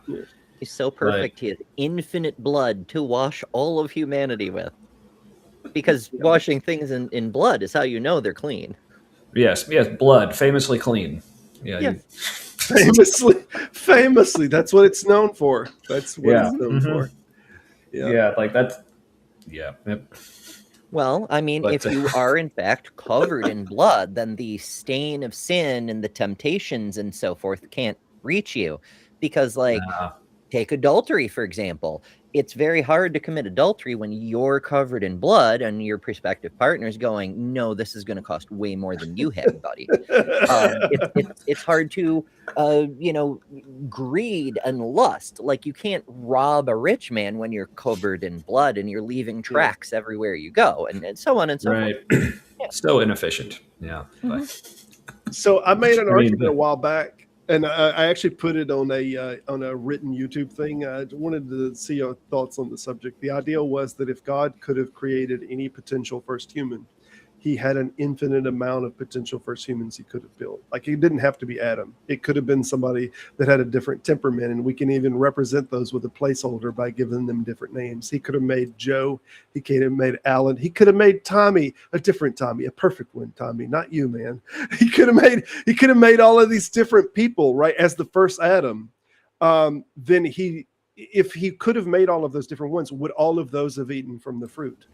He's so perfect. He has infinite blood to wash all of humanity with. Because washing things in blood is how you know they're clean. Yes, blood, famously clean. Yeah. Famously, that's what it's known for. That's what it's known for. Yeah, like that's. Yeah. Yep. Well, I mean, if you are in fact covered in blood, then the stain of sin and the temptations and so forth can't reach you, because like Take adultery, for example. It's very hard to commit adultery when you're covered in blood and your prospective partner's going, no, this is going to cost way more than you had, buddy. It's hard to, greed and lust. Like, you can't rob a rich man when you're covered in blood and you're leaving tracks everywhere you go, and so on and so forth. Yeah. So inefficient. Yeah. So I made an argument a while back, and I actually put it on a written YouTube thing. I wanted to see your thoughts on the subject. The idea was that if God could have created any potential first human, he had an infinite amount of potential first humans he could have built. Like, it didn't have to be Adam. It could have been somebody that had a different temperament, and we can even represent those with a placeholder by giving them different names. He could have made Joe. He could have made Alan. He could have made Tommy, a different Tommy, a perfect one, Tommy, not you, man. He could have made all of these different people, right, as the first Adam. Then if he could have made all of those different ones, would all of those have eaten from the fruit?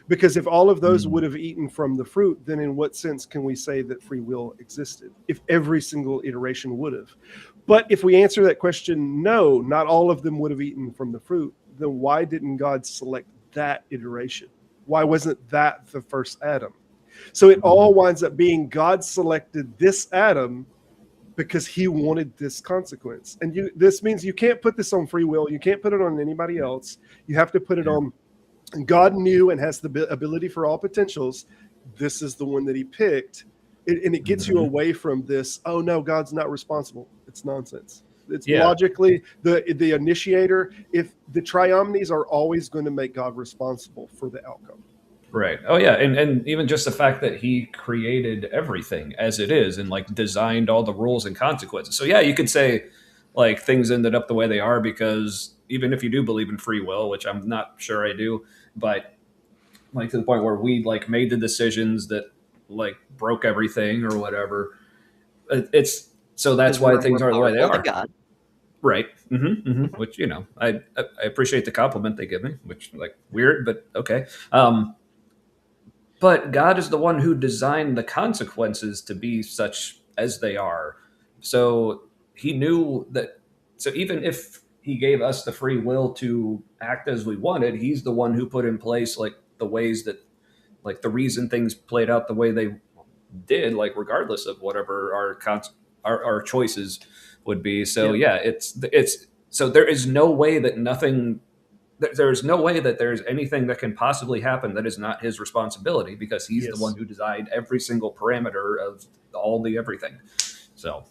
Because if all of those would have eaten from the fruit, then in what sense can we say that free will existed? If every single iteration would have. But if we answer that question, no, not all of them would have eaten from the fruit, then why didn't God select that iteration? Why wasn't that the first Adam? So it all winds up being God selected this Adam because he wanted this consequence. And this means you can't put this on free will. You can't put it on anybody else. You have to put it on. And God knew and has the ability for all potentials. This is the one that he picked. And it gets you away from this, oh, no, God's not responsible. It's nonsense. It's logically the initiator. If the triomnies are always going to make God responsible for the outcome. Right. Oh, yeah. And even just the fact that he created everything as it is and like designed all the rules and consequences. So, yeah, you could say like things ended up the way they are because even if you do believe in free will, which I'm not sure I do, but like to the point where we like made the decisions that like broke everything or whatever. It's so that's why things are the way they are. God. Right. Which, I appreciate the compliment they give me, which like weird, but okay. But God is the one who designed the consequences to be such as they are. So he knew that. So even if he gave us the free will to act as we wanted, he's the one who put in place like the ways that, like the reason things played out the way they did, like regardless of whatever our choices would be. So it's so there is no way that there's no way that there's anything that can possibly happen that is not his responsibility because he's the one who designed every single parameter of all the everything. So.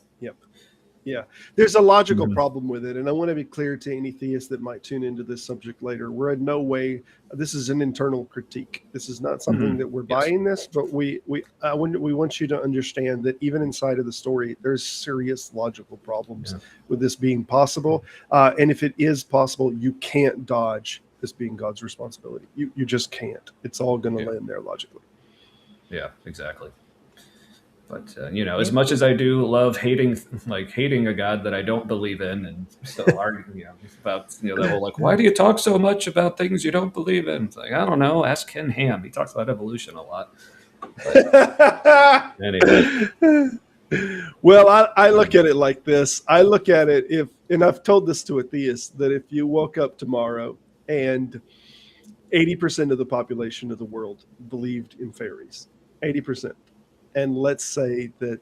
Yeah, there's a logical problem with it. And I want to be clear to any theists that might tune into this subject later. We're in no way, this is an internal critique. This is not something that we're buying this, but we want you to understand that even inside of the story, there's serious logical problems with this being possible. And if it is possible, you can't dodge this being God's responsibility. You just can't. It's all going to land there logically. Yeah, exactly. But, as much as I do love hating a God that I don't believe in and still arguing about, that whole, like, why do you talk so much about things you don't believe in? It's like, I don't know. Ask Ken Ham. He talks about evolution a lot. But, anyway. Well, I look at it like this. I look at it and I've told this to a theist, that if you woke up tomorrow and 80% of the population of the world believed in fairies, 80%. And let's say that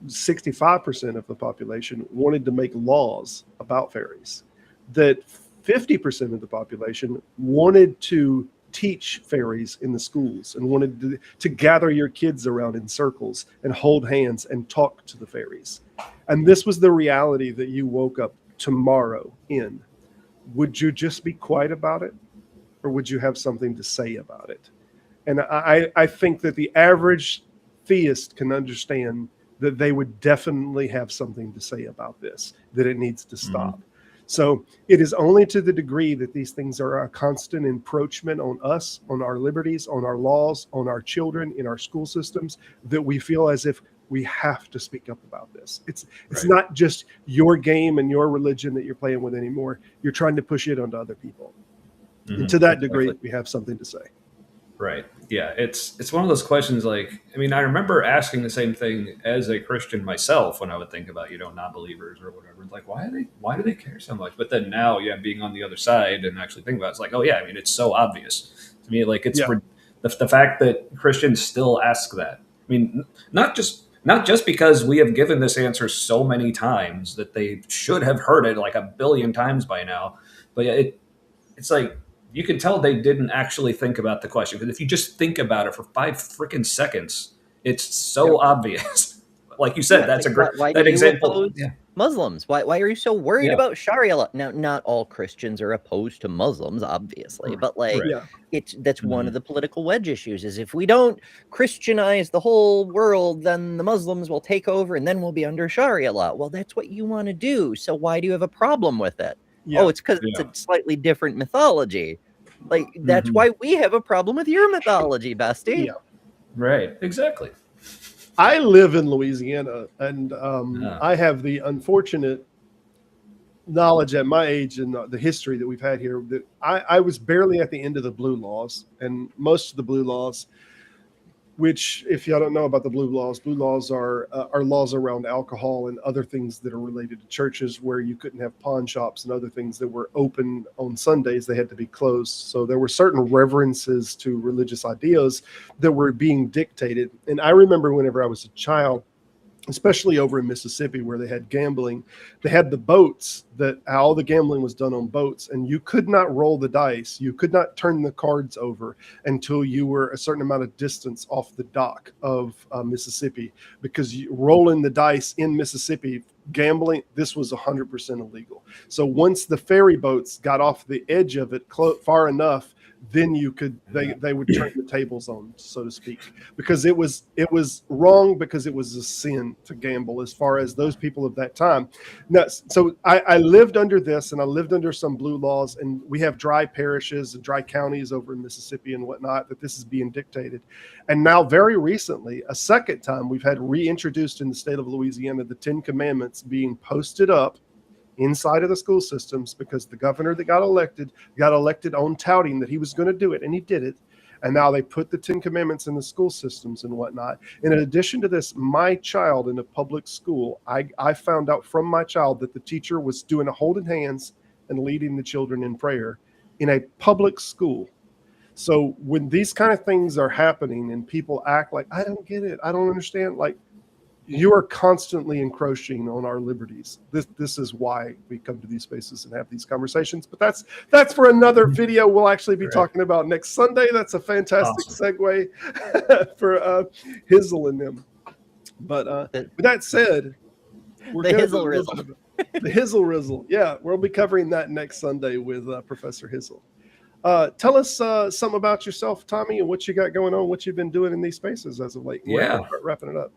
65% of the population wanted to make laws about fairies, that 50% of the population wanted to teach fairies in the schools and wanted to gather your kids around in circles and hold hands and talk to the fairies. And this was the reality that you woke up tomorrow in. Would you just be quiet about it? Or would you have something to say about it? And I think that the average theist can understand that they would definitely have something to say about this, that it needs to stop. So it is only to the degree that these things are a constant encroachment on us, on our liberties, on our laws, on our children, in our school systems, that we feel as if we have to speak up about this. It's not just your game and your religion that you're playing with anymore. You're trying to push it onto other people. And to that degree, we have something to say. Right. yeah, it's one of those questions. Like, I mean, I remember asking the same thing as a Christian myself when I would think about, non-believers or whatever. Like, why do they care so much? But then now, yeah, being on the other side and actually thinking about it, it's like, oh yeah, I mean, it's so obvious to me. Like, it's Yeah. the fact that Christians still ask that. I mean, not just because we have given this answer so many times that they should have heard it like a billion times by now, but yeah, it's like, you can tell they didn't actually think about the question, because if you just think about it for 5 freaking seconds, it's so obvious. Like you said, Yeah, that's like, a great why that do you example. oppose Yeah. Muslims? Why are you so worried Yeah. about Sharia law? Now, not all Christians are opposed to Muslims, obviously, but like Right. Yeah. that's one of the political wedge issues. Is if we don't Christianize the whole world, then the Muslims will take over, and then we'll be under Sharia law. Well, that's what you want to do. So why do you have a problem with it? Yeah. Oh, it's because it's Yeah. a slightly different mythology. Like that's Mhm. why we have a problem with your mythology, bestie. Yeah. Right. Exactly. I live in Louisiana, and Yeah. I have the unfortunate knowledge at my age and the history that we've had here that I was barely at the end of the blue laws, and most of the blue laws, which, if y'all don't know about the blue laws are laws around alcohol and other things that are related to churches, where you couldn't have pawn shops and other things that were open on Sundays. They had to be closed. So there were certain reverences to religious ideas that were being dictated. And I remember whenever I was a child, especially over in Mississippi, where they had gambling, they had the boats, that all the gambling was done on boats, and you could not roll the dice. You could not turn the cards over until you were a certain amount of distance off the dock of Mississippi, because rolling the dice in Mississippi, gambling, this was 100% illegal. So once the ferry boats got off the edge of it far enough, then you could they would turn the tables on, so to speak, because it was wrong, because it was a sin to gamble as far as those people of that time. Now, so I lived under this, and I lived under some blue laws, and we have dry parishes and dry counties over in Mississippi and whatnot that this is being dictated. And now, very recently, a second time, we've had reintroduced in the state of Louisiana the 10 Commandments being posted up inside of the school systems, because the governor that got elected on touting that he was going to do it, and he did it. And now they put the 10 Commandments in the school systems and whatnot. And in addition to this, my child in a public school, I found out from my child that the teacher was doing a holding hands and leading the children in prayer in a public school. So when these kind of things are happening and people act like, I don't get it, I don't understand, like, you are constantly encroaching on our liberties. This is why we come to these spaces and have these conversations. But that's for another video we'll actually be talking about next Sunday. That's a fantastic segue for Hizzle and them. But with that said, we're The gonna Hizzle do a little Rizzle. bit of the Hizzle Rizzle. Yeah, we'll be covering that next Sunday with Professor Hizzle. Tell us something about yourself, Tommy, and what you got going on, what you've been doing in these spaces as of late. Yeah. Start wrapping it up.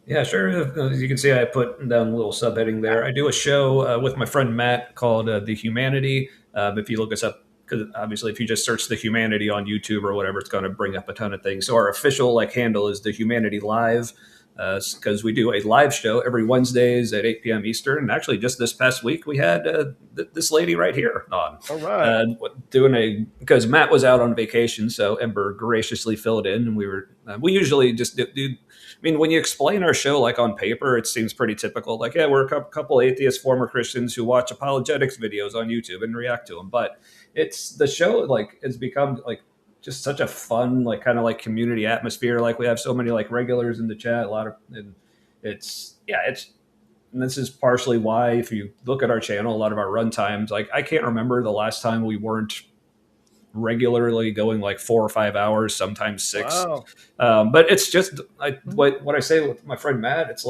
Yeah, sure. As you can see, I put down a little subheading there. I do a show with my friend Matt called The Humanity. If you look us up, because obviously if you just search The Humanity on YouTube or whatever, it's going to bring up a ton of things. So our official handle is The Humanity Live, because we do a live show every Wednesdays at 8 p.m. Eastern. And actually, just this past week, we had this lady right here on. All right. Because Matt was out on vacation, so Ember graciously filled in, and we usually just do. I mean, when you explain our show on paper, it seems pretty typical. Like, yeah, we're a couple atheist former Christians who watch apologetics videos on YouTube and react to them. But it's the show it's become just such a fun kind of community atmosphere. We have so many regulars in the chat, and this is partially why, if you look at our channel, a lot of our run times, I can't remember the last time we weren't regularly going 4 or 5 hours, sometimes 6. Wow. But it's just what I say with my friend Matt. It's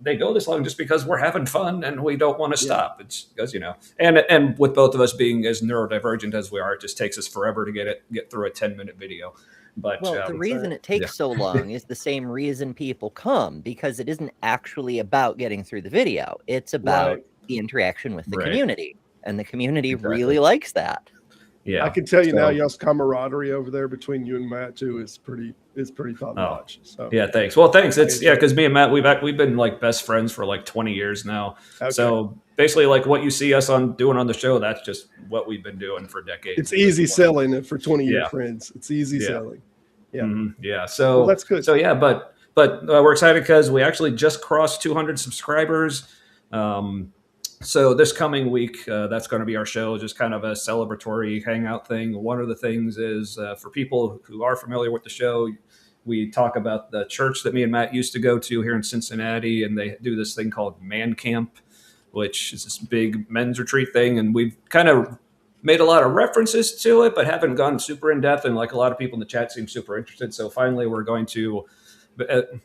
they go this long just because we're having fun and we don't want to stop. It's because and with both of us being as neurodivergent as we are, it just takes us forever to get through a 10-minute video. But the reason it takes so long is the same reason people come, because it isn't actually about getting through the video. It's about the interaction with the community, and the community really likes that. Yeah, I can tell you now, y'all's camaraderie over there between you and Matt too is pretty top notch. So yeah, thanks. Well, thanks. It's because me and Matt we've been best friends for 20 years now. Okay. So basically, what you see us doing on the show, that's just what we've been doing for decades. It's easy selling it for 20-year friends. It's easy selling. Yeah. Yeah. So Well, that's good. So yeah, but we're excited because we actually just crossed 200 subscribers. So this coming week, that's going to be our show, just kind of a celebratory hangout thing. One of the things is for people who are familiar with the show, we talk about the church that me and Matt used to go to here in Cincinnati, and they do this thing called Man Camp, which is this big men's retreat thing. And we've kind of made a lot of references to it, but haven't gone super in depth. And like a lot of people in the chat seem super interested. So finally, we're going to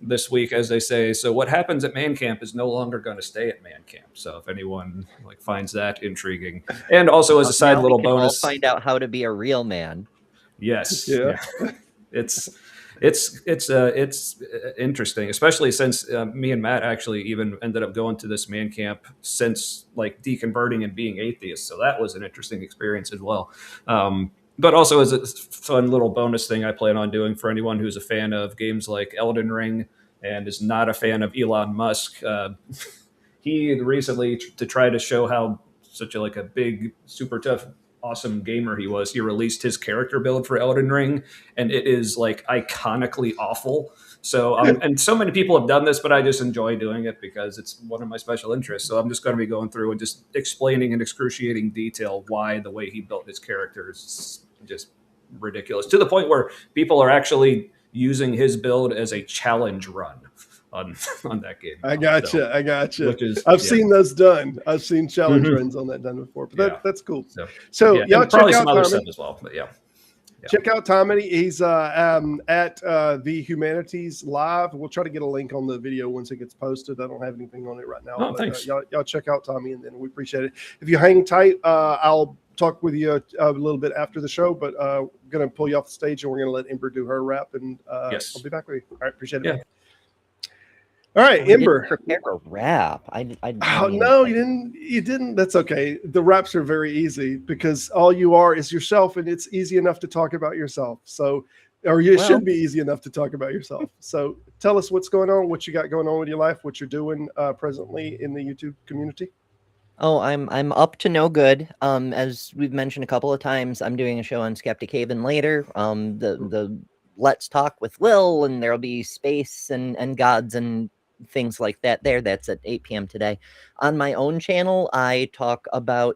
this week, as they say. So what happens at Man Camp is no longer going to stay at Man Camp. So if anyone like finds that intriguing, and also as a side Now little we can all bonus, find out how to be a real man. yes, Yeah. it's interesting, especially since me and Matt actually even ended up going to this Man Camp since like deconverting and being atheists. So that was an interesting experience as well. But also as a fun little bonus thing I plan on doing for anyone who's a fan of games like Elden Ring and is not a fan of Elon Musk. He recently, to try to show how such a big, super tough, awesome gamer he was, he released his character build for Elden Ring, and it is like iconically awful. So and so many people have done this, but I just enjoy doing it because it's one of my special interests. So I'm just going to be going through and just explaining in excruciating detail why the way he built his character is just ridiculous, to the point where people are actually using his build as a challenge run on that game. I gotcha. Which is, I've seen those done. I've seen challenge Mhm. runs on that done before, but that's cool. So y'all and check probably out some other Tommy. stuff as well. But yeah. Check out Tommy. He's at the Humanities Live. We'll try to get a link on the video once it gets posted. I don't have anything on it right now. Oh, but, thanks. y'all check out Tommy, and then we appreciate it. If you hang tight, I'll talk with you a little bit after the show, but I'm going to pull you off the stage, and we're going to let Ember do her wrap, and Yes. I'll be back with you. All right, appreciate it. Yeah. Man. All right, We didn't Ember. prepare a rap. Oh, no, you didn't. You didn't. That's okay. The raps are very easy because all you are is yourself, and it's easy enough to talk about yourself. So, or it should be easy enough to talk about yourself. So, tell us what's going on, what you got going on with your life, what you're doing presently in the YouTube community. Oh, I'm up to no good. As we've mentioned a couple of times, I'm doing a show on Skeptic Haven later. The Let's Talk with Will, and there'll be space and gods and things like that there. That's at 8 p.m. today. On my own channel, I talk about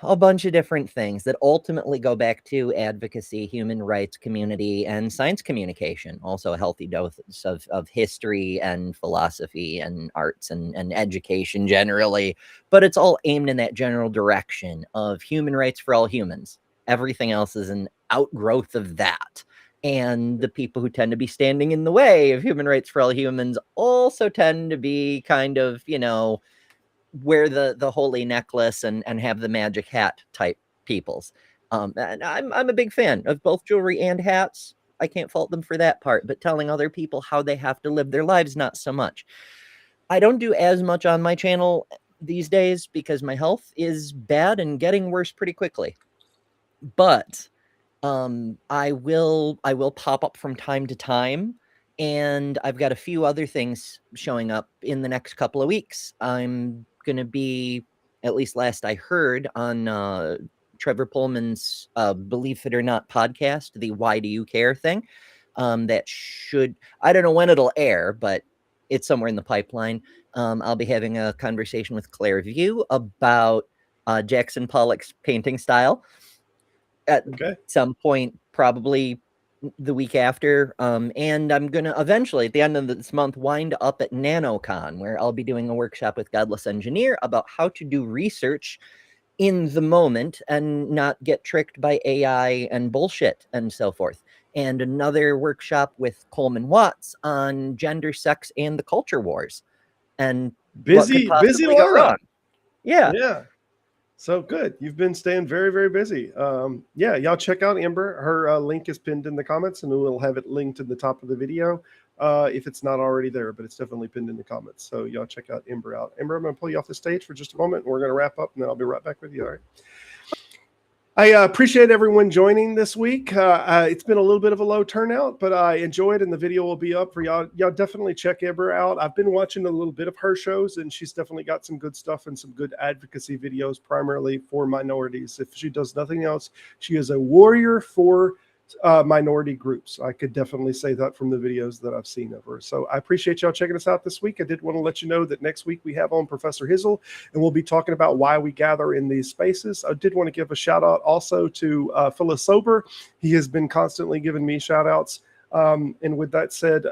a bunch of different things that ultimately go back to advocacy, human rights, community, and science communication. Also a healthy dose of history and philosophy and arts and education generally. But it's all aimed in that general direction of human rights for all humans. Everything else is an outgrowth of that. And the people who tend to be standing in the way of human rights for all humans also tend to be kind of, wear the holy necklace and have the magic hat type peoples. And I'm a big fan of both jewelry and hats. I can't fault them for that part, but telling other people how they have to live their lives, not so much. I don't do as much on my channel these days because my health is bad and getting worse pretty quickly. But I will pop up from time to time, and I've got a few other things showing up in the next couple of weeks. I'm going to be, at least last I heard, on Trevor Pullman's Believe It or Not podcast, the Why Do You Care thing. That should, I don't know when it'll air, but it's somewhere in the pipeline. I'll be having a conversation with Claire View about Jackson Pollock's painting style at some point, probably the week after. And I'm going to eventually, at the end of this month, wind up at NanoCon, where I'll be doing a workshop with Godless Engineer about how to do research in the moment and not get tricked by AI and bullshit and so forth. And another workshop with Coleman Watts on gender, sex, and the culture wars. And busy wrong. Yeah. So good. You've been staying very, very busy. Y'all check out Ember. Her link is pinned in the comments, and we'll have it linked in the top of the video if it's not already there, but it's definitely pinned in the comments. So y'all check out Ember out. Ember, I'm going to pull you off the stage for just a moment, and we're going to wrap up, and then I'll be right back with you. All right. I appreciate everyone joining this week. It's been a little bit of a low turnout, but I enjoyed, and the video will be up for y'all. Y'all definitely check Ember out. I've been watching a little bit of her shows, and she's definitely got some good stuff and some good advocacy videos, primarily for minorities. If she does nothing else, she is a warrior for minority groups. I could definitely say that from the videos that I've seen of her. So I appreciate y'all checking us out this week. I did want to let you know that next week we have on Professor Hizzle, and we'll be talking about why we gather in these spaces. I did want to give a shout out also to Phyllis Sober. He has been constantly giving me shout outs. And with that said,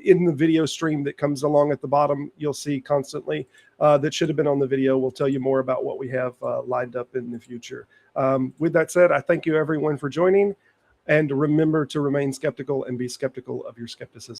in the video stream that comes along at the bottom, you'll see constantly that should have been on the video. We'll tell you more about what we have lined up in the future. With that said, I thank you everyone for joining. And remember to remain skeptical and be skeptical of your skepticism.